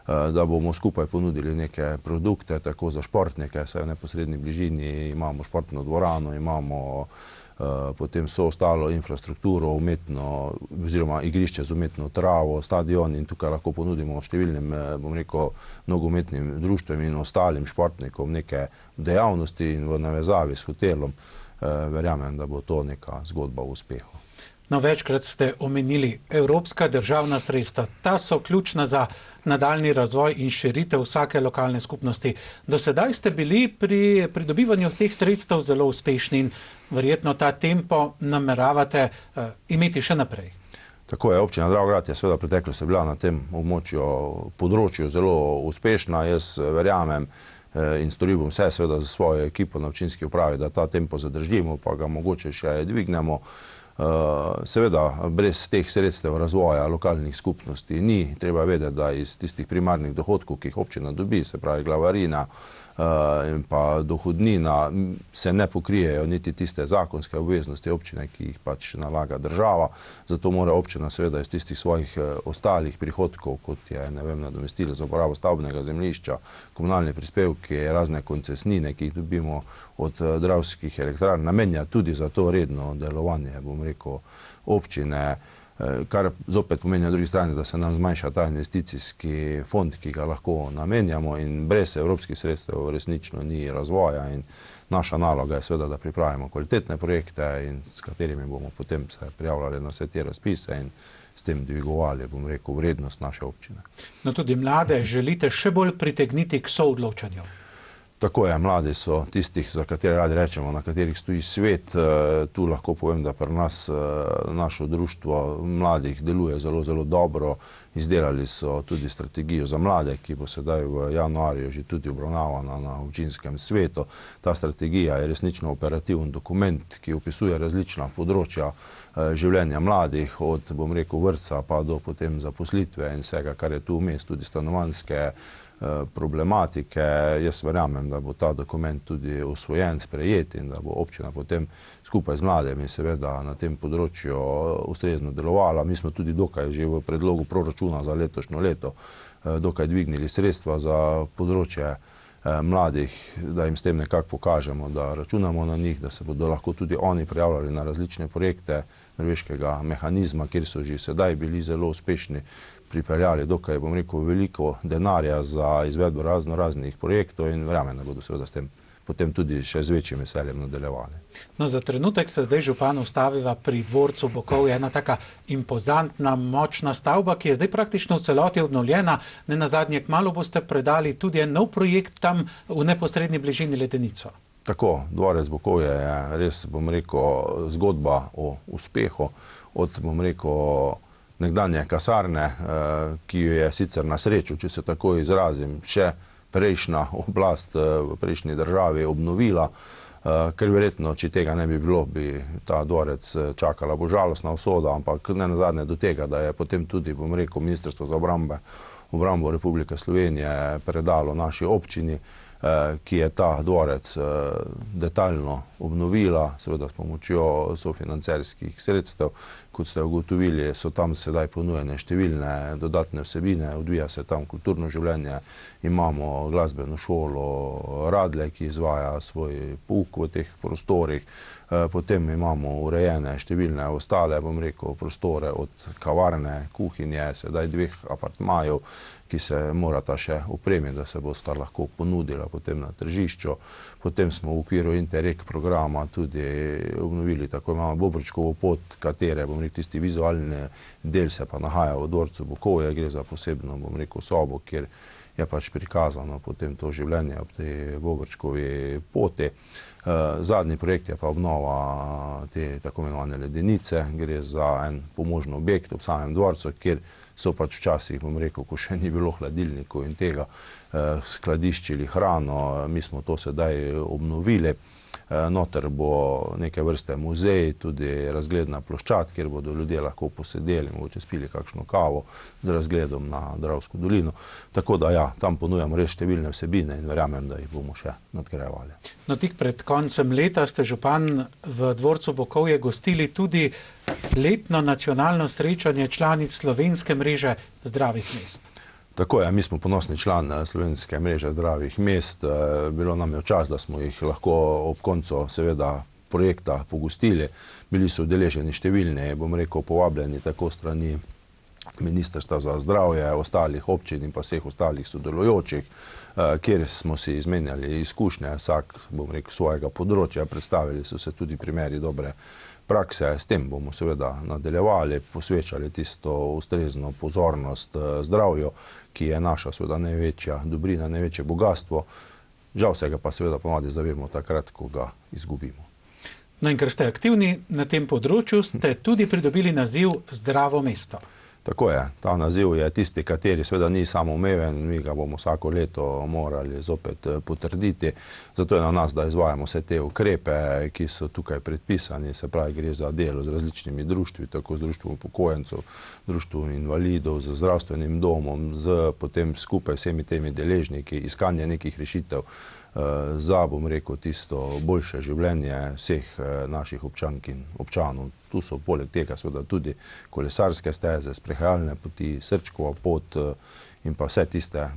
da bomo skupaj ponudili neke produkte, tako za športnike, saj v neposredni bližini imamo športno dvorano, imamo potem vso ostalo infrastrukturo, umetno, oziroma igrišče z umetno travo, stadion, in tukaj lahko ponudimo številnim, bom rekel, nogometnim društvom in ostalim športnikom neke dejavnosti, in v navezavi s hotelom verjamem, da bo to neka zgodba o uspehu. No, večkrat ste omenili evropska državna sredstva. Ta so ključna za nadaljni razvoj in širitev vsake lokalne skupnosti. Do sedaj ste bili pri pridobivanju teh sredstev zelo uspešni in verjetno ta tempo nameravate imeti še naprej. Tako je, občina Dravograd je seveda preteklost bila na tem področju zelo uspešna. Jaz verjamem in storil bom vse seveda za svojo ekipo na občinski upravi, da ta tempo zadržimo, pa ga mogoče še dvignemo. Seveda, brez teh sredstev razvoja lokalnih skupnosti ni. Treba vedeti, da iz tistih primarnih dohodkov, ki jih občina dobi, se pravi glavarina in pa dohodnina, se ne pokrijejo niti tiste zakonske obveznosti občine, ki jih pač nalaga država. Zato mora občina seveda iz tistih svojih ostalih prihodkov, kot je, ne vem, nadomestilo za uporabo stavbnega zemljišča, komunalne prispevke, razne koncesnine, ki jih dobimo od Dravskih elektrarn, namenja tudi za to redno delovanje, bom rekel, občine, kar zopet pomeni na drugi strani, da se nam zmanjša ta investicijski fond, ki ga lahko namenjamo, in brez evropskih sredstev resnično ni razvoja, in naša naloga je seveda, da pripravimo kvalitetne projekte, in s katerimi bomo potem se prijavljali na vse te razpise in s tem dvigovali, bom rekel, vrednost naše občine. No, tudi mlade želite še bolj pritegniti k soodločanju. Tako je, mladi so tistih, za katere radi rečemo, na katerih stoji svet. Tu lahko povem, da pri nas naše društvo mladih deluje zelo, zelo dobro. Izdelali so tudi strategijo za mlade, ki bo sedaj v januarju že tudi obravnavana na občinskem svetu. Ta strategija je resnično operativen dokument, ki opisuje različna področja življenja mladih, od, bom rekel, vrtca pa do potem zaposlitve in vsega, kar je tu vmes, tudi stanovanjske problematike. Jaz verjamem, da bo ta dokument tudi usvojen, sprejet in da bo občina potem skupaj z mladimi seveda na tem področju ustrezno delovala. Mi smo tudi dokaj že v predlogu proračuna za letošnjo leto dokaj dvignili sredstva za področje mladih, da jim s tem nekako pokažemo, da računamo na njih, da se bodo lahko tudi oni prijavljali na različne projekte norveškega mehanizma, kjer so že sedaj bili zelo uspešni, pripeljali dokaj, bom rekel, veliko denarja za izvedbo raznih projektov, in verjamem, da bodo seveda s tem potem tudi še z večjim veseljem nadaljevali. No, za trenutek se zdaj župan ustaviva pri dvorcu Bokov, ena taka impozantna, močna stavba, ki je zdaj praktično v celoti obnovljena. Nenazadnje kmalu boste predali tudi en nov projekt tam v neposredni bližini Ledenico. Tako, dvorec Bokov je res, bom rekel, zgodba o uspehu od, bom rekel, nekdanje kasarne, ki jo je sicer na srečo, če se tako izrazim, še prejšnja oblast v prejšnji državi obnovila, ker verjetno, če tega ne bi bilo, bi ta dvorec čakala bo žalostna usoda, ampak ne nazadnje do tega, da je potem tudi, bom rekel, Ministrstvo za obrambe obrambo Republike Slovenije predalo naši občini, ki je ta dvorec detaljno obnovila, seveda s pomočjo sofinancerskih sredstev. Kot ste ugotovili, so tam sedaj ponujene številne dodatne vsebine, odvija se tam kulturno življenje, imamo glasbeno šolo Radlje, ki izvaja svoj pouk v teh prostorih, potem imamo urejene številne ostale, prostore od kavarne, kuhinje, sedaj 2 apartmajev, ki se morata še opremiti, da se bosta lahko ponudila potem na tržišču. Potem smo v okviru Interreg programa tudi obnovili tako imamo Bobrčkovo pot, katere, tisti vizualni del se pa nahaja v dvorcu Bukovje, gre za posebno, sobo, kjer je pač prikazano potem to življenje ob tej Bobrčkovi poti. Zadnji projekt je pa obnova te tako imenovane ledenice, gre za en pomožni objekt ob samem dvorcu, kjer so pač včasih, ko še ni bilo hladilnikov in tega, skladiščili hrano, mi smo to sedaj obnovili. Noter bo neke vrste muzej, tudi razgledna ploščad, kjer bodo ljudje lahko posedeli, mogoče spili kakšno kavo z razgledom na Dravsko dolino. Tako da ja, tam ponujamo res številne vsebine in verjamem, da jih bomo še nadgrajevali. No, tik pred koncem leta ste, župan, v dvorcu Bukovje gostili tudi letno nacionalno srečanje članic slovenske mreže zdravih mest. Tako je, mi smo ponosni član slovenske mreže zdravih mest. Bilo nam je čas, da smo jih lahko ob koncu seveda projekta pogostili. Bili so udeleženi številni, povabljeni tako strani Ministrstva za zdravje, ostalih občin in pa vseh ostalih sodelujočih, kjer smo si izmenjali izkušnje, vsak, svojega področja, predstavili so se tudi primeri dobre prakse. S tem bomo seveda nadaljevali, posvečali tisto ustrezno pozornost zdravju, ki je naša seveda največja dobrina, največje bogatstvo. Žal se ga pa seveda ponavadi zavemo takrat, ko ga izgubimo. No in ker ste aktivni na tem področju, ste tudi pridobili naziv Zdravo mesto. Tako je, ta naziv je tisti, kateri seveda ni samoumeven, mi ga bomo vsako leto morali zopet potrditi. Zato je na nas, da izvajamo vse te ukrepe, ki so tukaj predpisani, se pravi, gre za delo z različnimi društvi, tako z društvom upokojencev, društvom invalidov, z zdravstvenim domom, z potem skupaj vsemi temi deležniki, iskanje nekih rešitev za, tisto boljše življenje vseh naših občank in občanov. Tu so poleg tega seveda tudi kolesarske steze, sprehajalne poti, Srčkova pot in pa vse tiste,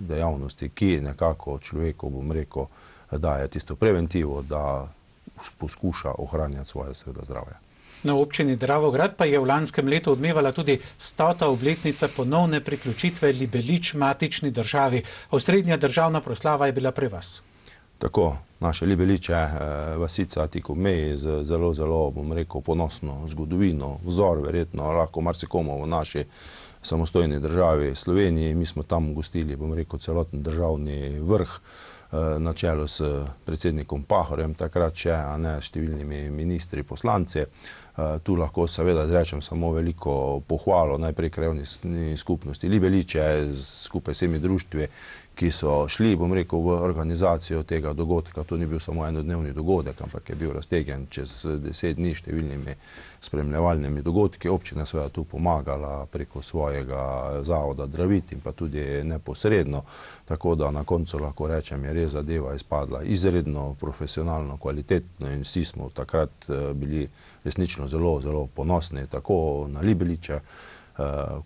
dejavnosti, ki nekako človeku, daje tisto preventivo, da poskuša ohranjati svoje seveda zdravje. Na občini Dravograd pa je v lanskem letu odmevala tudi 100. obletnica ponovne priključitve Libelič matični državi. Osrednja državna proslava je bila pri vas. Tako, naše Libeliče, vasica tik ob meji z zelo, ponosno zgodovino, vzor, verjetno lahko marsikomu v naši samostojni državi Sloveniji. Mi smo tam gostili, celoten državni vrh na čelu s predsednikom Pahorjem, takrat še, a ne številnimi ministri, poslanci. Tu lahko seveda izrečem samo veliko pohvalo najprej krajevni skupnosti Libeliče skupaj s vsemi društvi, ki so šli, v organizacijo tega dogodka. To ni bil samo enodnevni dogodek, ampak je bil raztegnjen čez 10 dni številnimi spremljevalnimi dogodki. Občina seveda tu pomagala preko svojega zavoda Dravit in pa tudi neposredno, tako da na koncu lahko rečem, je res zadeva izpadla izredno, profesionalno, kvalitetno in vsi smo takrat bili resnično zelo ponosni, tako na Libeliče,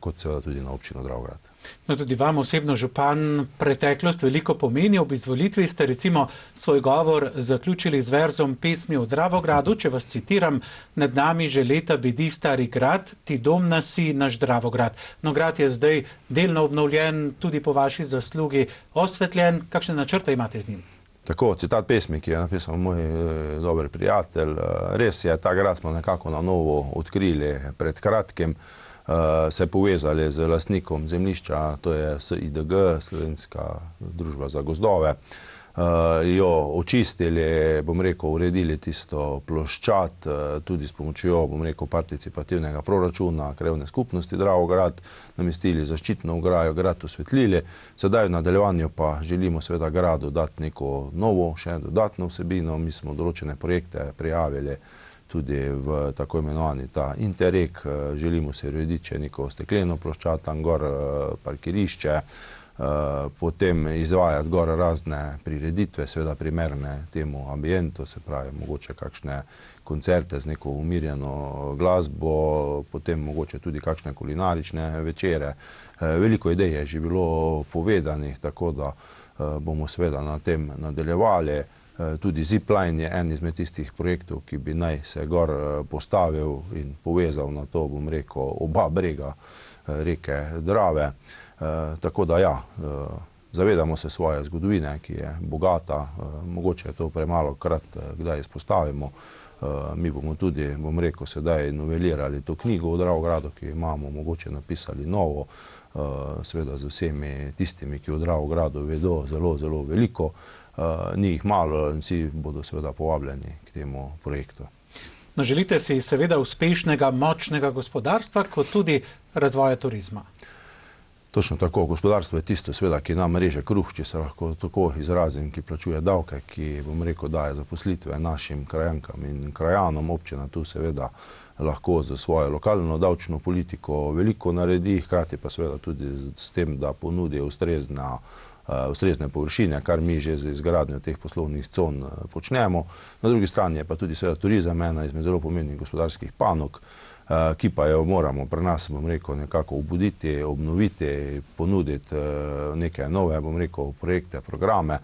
kot seveda tudi na občino Dravograd. No, tudi vam osebno, župan, preteklost veliko pomeni. Ob izvolitvi ste recimo svoj govor zaključili z verzom pesmi o Dravogradu, če vas citiram: "Nad nami že leta bedi stari grad, ti dom nasi, naš Dravograd." No, grad je zdaj delno obnovljen, tudi po vaši zaslugi osvetljen. Kakšne načrte imate z njim? Tako, citat pesmi, ki je napisal moj dober prijatelj. Res je, ta grad smo nekako na novo odkrili pred kratkim, se povezali z lastnikom zemljišča, to je SIDG, Slovenska družba za gozdove, jo očistili, uredili tisto ploščad, tudi s pomočjo, participativnega proračuna krajevne skupnosti Dravograd, namestili zaščitno ograjo, grad osvetlili. Sedaj v nadaljevanju pa želimo seveda gradu dati neko novo, še dodatno vsebino. Mi smo določene projekte prijavili tudi v tako imenovani ta Interreg. Želimo se urediti še neko stekleno ploščad, tam gor parkirišče, potem izvajati gor razne prireditve, seveda primerne temu ambientu, se pravi mogoče kakšne koncerte z neko umirjeno glasbo, potem mogoče tudi kakšne kulinarične večere. Veliko idej je že bilo povedanih, tako da bomo seveda na tem nadaljevali. Tudi Zipline je en izmed tistih projektov, ki bi naj se gor postavil in povezal na to, bom rekel, oba brega reke Drave. Tako da ja, zavedamo se svoje zgodovine, ki je bogata, mogoče je to premalo krat kdaj izpostavimo. Mi bomo tudi, bom rekel, sedaj novelirali to knjigo o Dravogradu, ki imamo, mogoče napisali novo, seveda z vsemi tistimi, ki o Dravogradu vedo zelo, zelo veliko. Ni jih malo in vsi bodo seveda povabljeni k temu projektu. No, želite si seveda uspešnega, močnega gospodarstva, kot tudi razvoja turizma. Točno tako, gospodarstvo je tisto, seveda, ki nam reže kruh, če se lahko tako izrazim, ki plačuje davke, ki, bom rekel, daje zaposlitve našim krajankam in krajanom. Občina tu seveda lahko za svojo lokalno davčno politiko veliko naredi, hkrati pa seveda tudi s tem, da ponudi ustrezne površine, kar mi že z izgradnjo teh poslovnih con počnemo. Na drugi strani je pa tudi seveda turizem ena izmed zelo pomembnih gospodarskih panog, ki pa jo moramo pri nas, bom rekel, nekako obuditi, obnoviti, ponuditi neke nove, bom rekel, projekte, programe.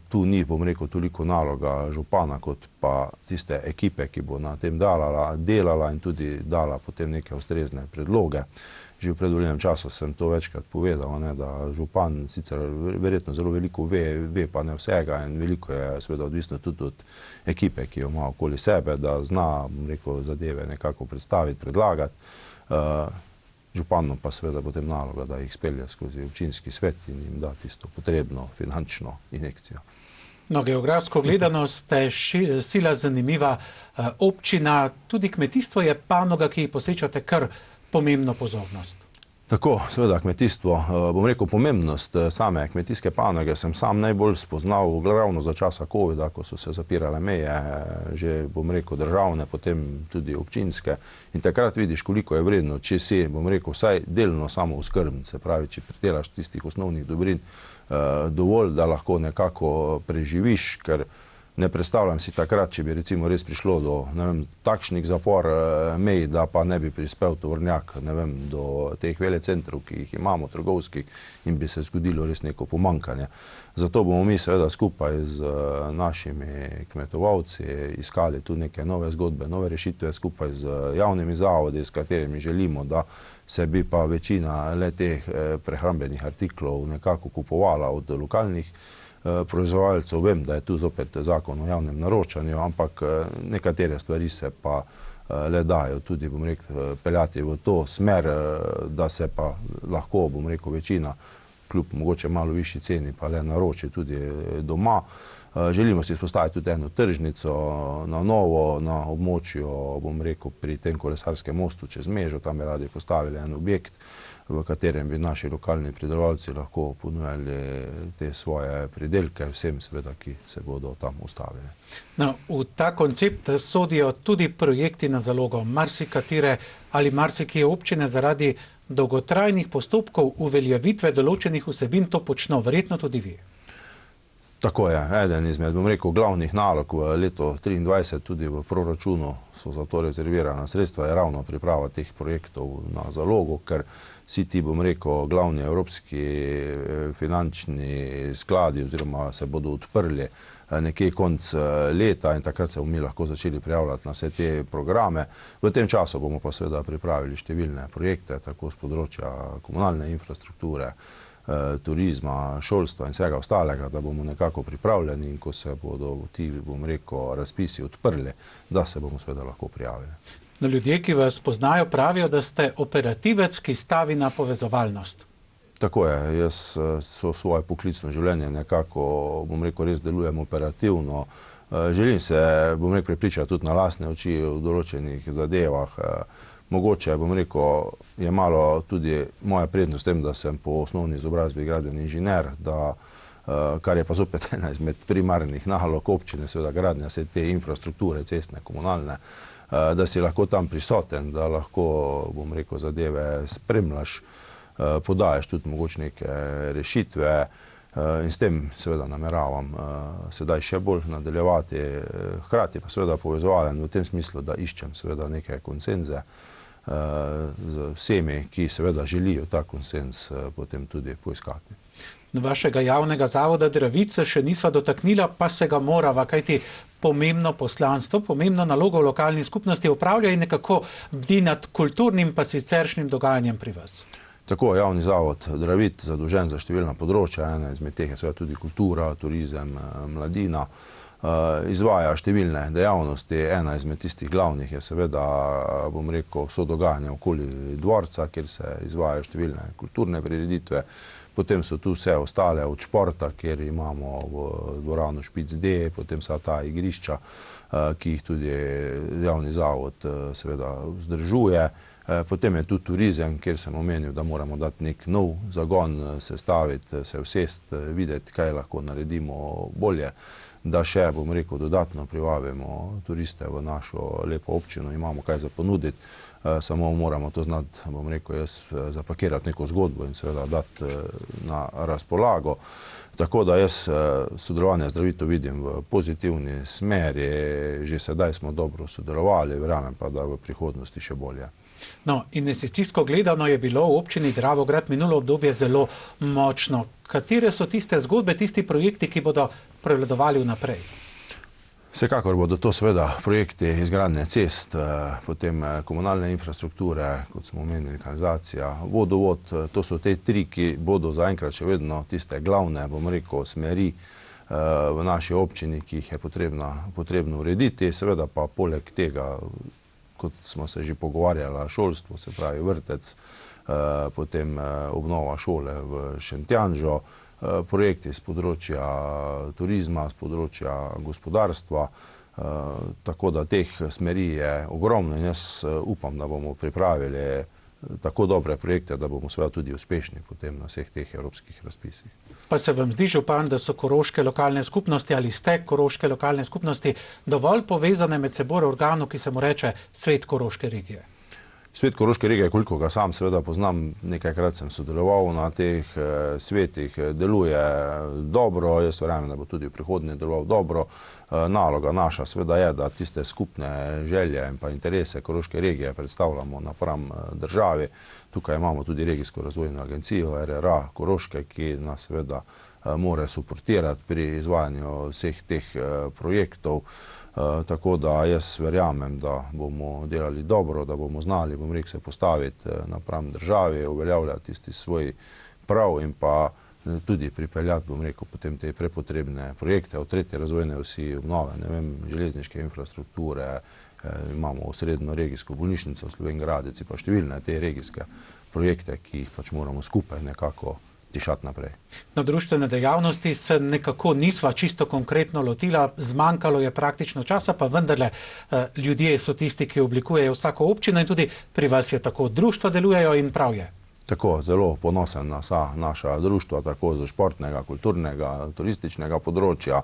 Tu ni, bom rekel, toliko naloga župana, kot pa tiste ekipe, ki bo na tem delala in tudi dala potem neke ustrezne predloge. Že v predvoljenem času sem to večkrat povedal, da župan sicer verjetno zelo veliko ve pa ne vsega in veliko je seveda odvisno tudi od ekipe, ki jo ima okoli sebe, da zna, bom rekel, zadeve nekako predstaviti, predlagati. Županu pa seveda potem naloga, da jih spelje skozi občinski svet in jim da tisto potrebno finančno injekcijo. No, geografsko gledano ste sila zanimiva občina, tudi kmetijstvo je panoga, ki ji posvečate kar pomembno pozornost. Tako, seveda kmetijstvo, bom rekel, pomembnost same kmetijske panoge sem sam najbolj spoznal ravno za časa covida, ko so se zapirale meje, že, bom rekel, državne, potem tudi občinske. In takrat vidiš, koliko je vredno, če si, bom rekel, vsaj delno samooskrbn, se pravi, če pridelaš tistih osnovnih dobrin dovolj, da lahko nekako preživiš, ker ne predstavljam si takrat, če bi recimo res prišlo do, ne vem, takšnih zapor mej, da pa ne bi prispel tovornjak, ne vem, do teh velecentrov, ki jih imamo, trgovskih, in bi se zgodilo res neko pomankanje. Zato bomo mi seveda skupaj z našimi kmetovalci iskali tu neke nove zgodbe, nove rešitve skupaj z javnimi zavodi, s katerimi želimo, da se bi pa večina le teh prehrambenih artiklov nekako kupovala od lokalnih proizvajalcev. Vem, da je tu zopet zakon o javnem naročanju, ampak nekatere stvari se pa le dajo tudi, bom rekel, peljati v to smer, da se pa lahko, bom rekel, večina, kljub mogoče malo višji ceni, pa le naroči tudi doma. Želimo si izpostaviti tudi eno tržnico na novo, na območju, bom rekel, pri tem kolesarskem mostu čez Mežo, tam bi radi postavili en objekt, v katerem bi naši lokalni pridelovalci lahko ponujali te svoje pridelke vsem seveda, ki se bodo tam ustavili. No, v ta koncept sodijo tudi projekti na zalogo. Marsikatere ali marsikje občine zaradi dolgotrajnih postopkov uveljavitve določenih vsebin to počno, verjetno tudi vi. Tako je, eden izmed, bom rekel, glavnih nalog v letu 2023, tudi v proračunu so za to rezervirana sredstva, je ravno priprava teh projektov na zalogo, ker vsi ti, bom rekel, glavni evropski finančni skladi oziroma se bodo odprli nekje konc leta in takrat se bomo mi lahko začeli prijavljati na vse te programe. V tem času bomo pa seveda pripravili številne projekte, tako z področja komunalne infrastrukture, turizma, šolstva in vsega ostalega, da bomo nekako pripravljeni in ko se bodo ti, bom rekel, razpisi odprli, da se bomo seveda lahko prijavili. No, ljudje, ki vas poznajo, pravijo, da ste operativec, ki stavi na povezovalnost. Tako je, jaz svoje poklicno življenje nekako, bom rekel, res delujem operativno. Želim se, bom rekel, prepričati tudi na lastne oči v določenih zadevah. Mogoče, bom rekel, je malo tudi moja prednost tem, da sem po osnovni izobrazbi gradbeni inženir, da kar je pa zopet ena izmed primarnih nalog občine, seveda gradnja vse te infrastrukture, cestne, komunalne, da si lahko tam prisoten, da lahko, bom rekel, zadeve spremljaš, podajaš tudi mogoče neke rešitve in s tem seveda nameravam sedaj še bolj nadaljevati, hkrati pa seveda povezovalen v tem smislu, da iščem seveda neke konsenze z vsemi, ki seveda želijo ta konsens potem tudi poiskati. Vašega javnega zavoda Dravice še nisva dotaknila, pa se ga morava, kajti pomembno poslanstvo, pomembno nalogo v lokalni skupnosti upravlja in nekako bdi nad kulturnim pa siceršnjim dogajanjem pri vas. Tako, javni zavod Dravit, zadolžen za številna področja, ena izmed teh je seveda tudi kultura, turizem, mladina, izvaja številne dejavnosti. Ena izmed tistih glavnih je seveda, bom rekel, vso dogajanje okoli dvorca, kjer se izvajajo številne kulturne prireditve. Potem so tu vse ostale od športa, kjer imamo v dvorano Špic D, potem so ta igrišča, ki jih tudi javni zavod seveda vzdržuje. Potem je tu turizem, kjer sem omenil, da moramo dati nek nov zagon, sestaviti, se usesti, videti, kaj lahko naredimo bolje, da še, bom rekel, dodatno privabimo turiste v našo lepo občino, imamo kaj za ponuditi, samo moramo to znati, bom rekel, jaz zapakirati neko zgodbo in seveda dati na razpolago. Tako da jaz sodelovanje z Dravito vidim v pozitivni smeri, že sedaj smo dobro sodelovali, verjamem pa, da v prihodnosti še bolje. No, investicijsko gledano je bilo v občini Dravograd minulo obdobje zelo močno. Katere so tiste zgodbe, tisti projekti, ki bodo prevladovali vnaprej? Vsekakor bodo to seveda projekti izgradnje cest, potem komunalne infrastrukture, kot smo omenili, kanalizacija, vodovod. To so te tri, ki bodo zaenkrat še vedno tiste glavne, bom rekel, smeri v naši občini, ki jih je potrebno urediti. Seveda pa poleg tega, kot smo se že pogovarjali, šolstvo, se pravi vrtec, potem obnova šole v Šentjanžu, projekti z področja turizma, z področja gospodarstva, tako da teh smeri je ogromno in jaz upam, da bomo pripravili tako dobre projekte, da bomo seveda tudi uspešni potem na vseh teh evropskih razpisih. Pa se vam zdi, župan, da so koroške lokalne skupnosti ali ste koroške lokalne skupnosti dovolj povezane med seboj organu, ki se mu reče Svet Koroške regije? Svet Koroške regije, koliko ga sam seveda poznam, nekajkrat sem sodeloval na teh svetih, deluje dobro, jaz verjamem, da bo tudi v prihodnje deloval dobro. Naloga naša seveda je, da tiste skupne želje in pa interese Koroške regije predstavljamo napram državi. Tukaj imamo tudi regijsko razvojno agencijo RRA Koroške, ki nas seveda mora suportirati pri izvajanju vseh teh projektov. Tako da jaz verjamem, da bomo delali dobro, da bomo znali, bom rekel, se postaviti napram državi, uveljavljati tisti svoj prav in pa tudi pripeljati, bom rekel, potem te prepotrebne projekte, od tretje razvojne vsi obnove, ne vem, železniške infrastrukture, imamo srednjo regijsko bolnišnico v Slovenj Gradec, pa številne te regijske projekte, ki jih pač moramo skupaj nekako tišati naprej. Na društvene dejavnosti se nekako nisva čisto konkretno lotila, zmanjkalo je praktično časa, pa vendarle ljudje so tisti, ki oblikujejo vsako občino in tudi pri vas je tako, društva delujejo in prav je. Tako, zelo ponosen na vsa naša društva, tako z športnega, kulturnega, turističnega področja.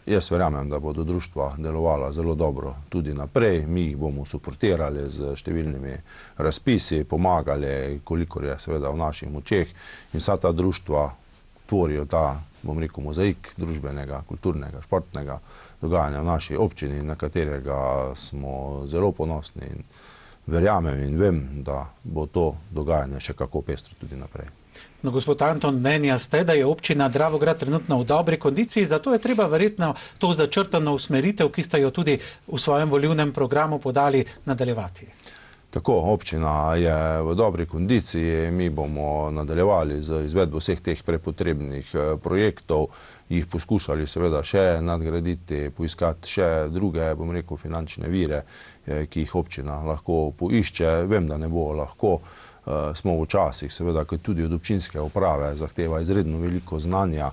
Jaz verjamem, da bodo društva delovala zelo dobro tudi naprej. Mi jih bomo suportirali z številnimi razpisi, pomagali, kolikor je seveda v naših močeh. In vsa ta društva tvorijo ta, bom rekel, mozaik družbenega, kulturnega, športnega dogajanja v naši občini, na katerega smo zelo ponosni in verjamem in vem, da bo to dogajanje še kako pestro tudi naprej. No, gospod Anton, mnenja ste, da je občina Dravograd trenutno v dobri kondiciji, zato je treba verjetno to začrtano usmeritev, ki ste jo tudi v svojem volilnem programu podali, nadaljevati. Tako, občina je v dobri kondiciji, mi bomo nadaljevali z izvedbo vseh teh prepotrebnih projektov, jih poskušali seveda še nadgraditi, poiskati še druge, bom rekel, finančne vire, ki jih občina lahko poišče. Vem, da ne bo lahko, smo v časih, seveda, ko tudi od občinske uprave zahteva izredno veliko znanja,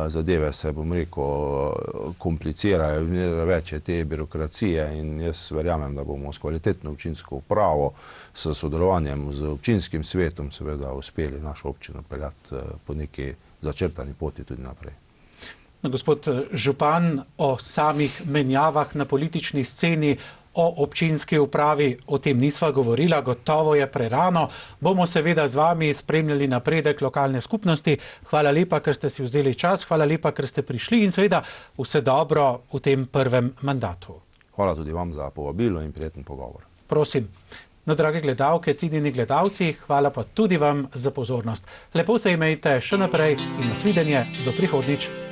zadeve se, bom rekel, komplicirajo, več je te birokracije in jaz verjamem, da bomo s kvalitetno občinsko upravo, s sodelovanjem z občinskim svetom, seveda, uspeli našo občino peljati po neki začrtani poti tudi naprej. Gospod župan, o samih menjavah na politični sceni, o občinski upravi, o tem nisva govorila, gotovo je prerano. Bomo seveda z vami spremljali napredek lokalne skupnosti. Hvala lepa, ker ste si vzeli čas, hvala lepa, ker ste prišli in seveda vse dobro v tem prvem mandatu. Hvala tudi vam za povabilo in prijeten pogovor. Prosim. No, drage gledalke, cenjeni gledalci, hvala pa tudi vam za pozornost. Lepo se imejte še naprej in nasvidenje, do prihodnjič.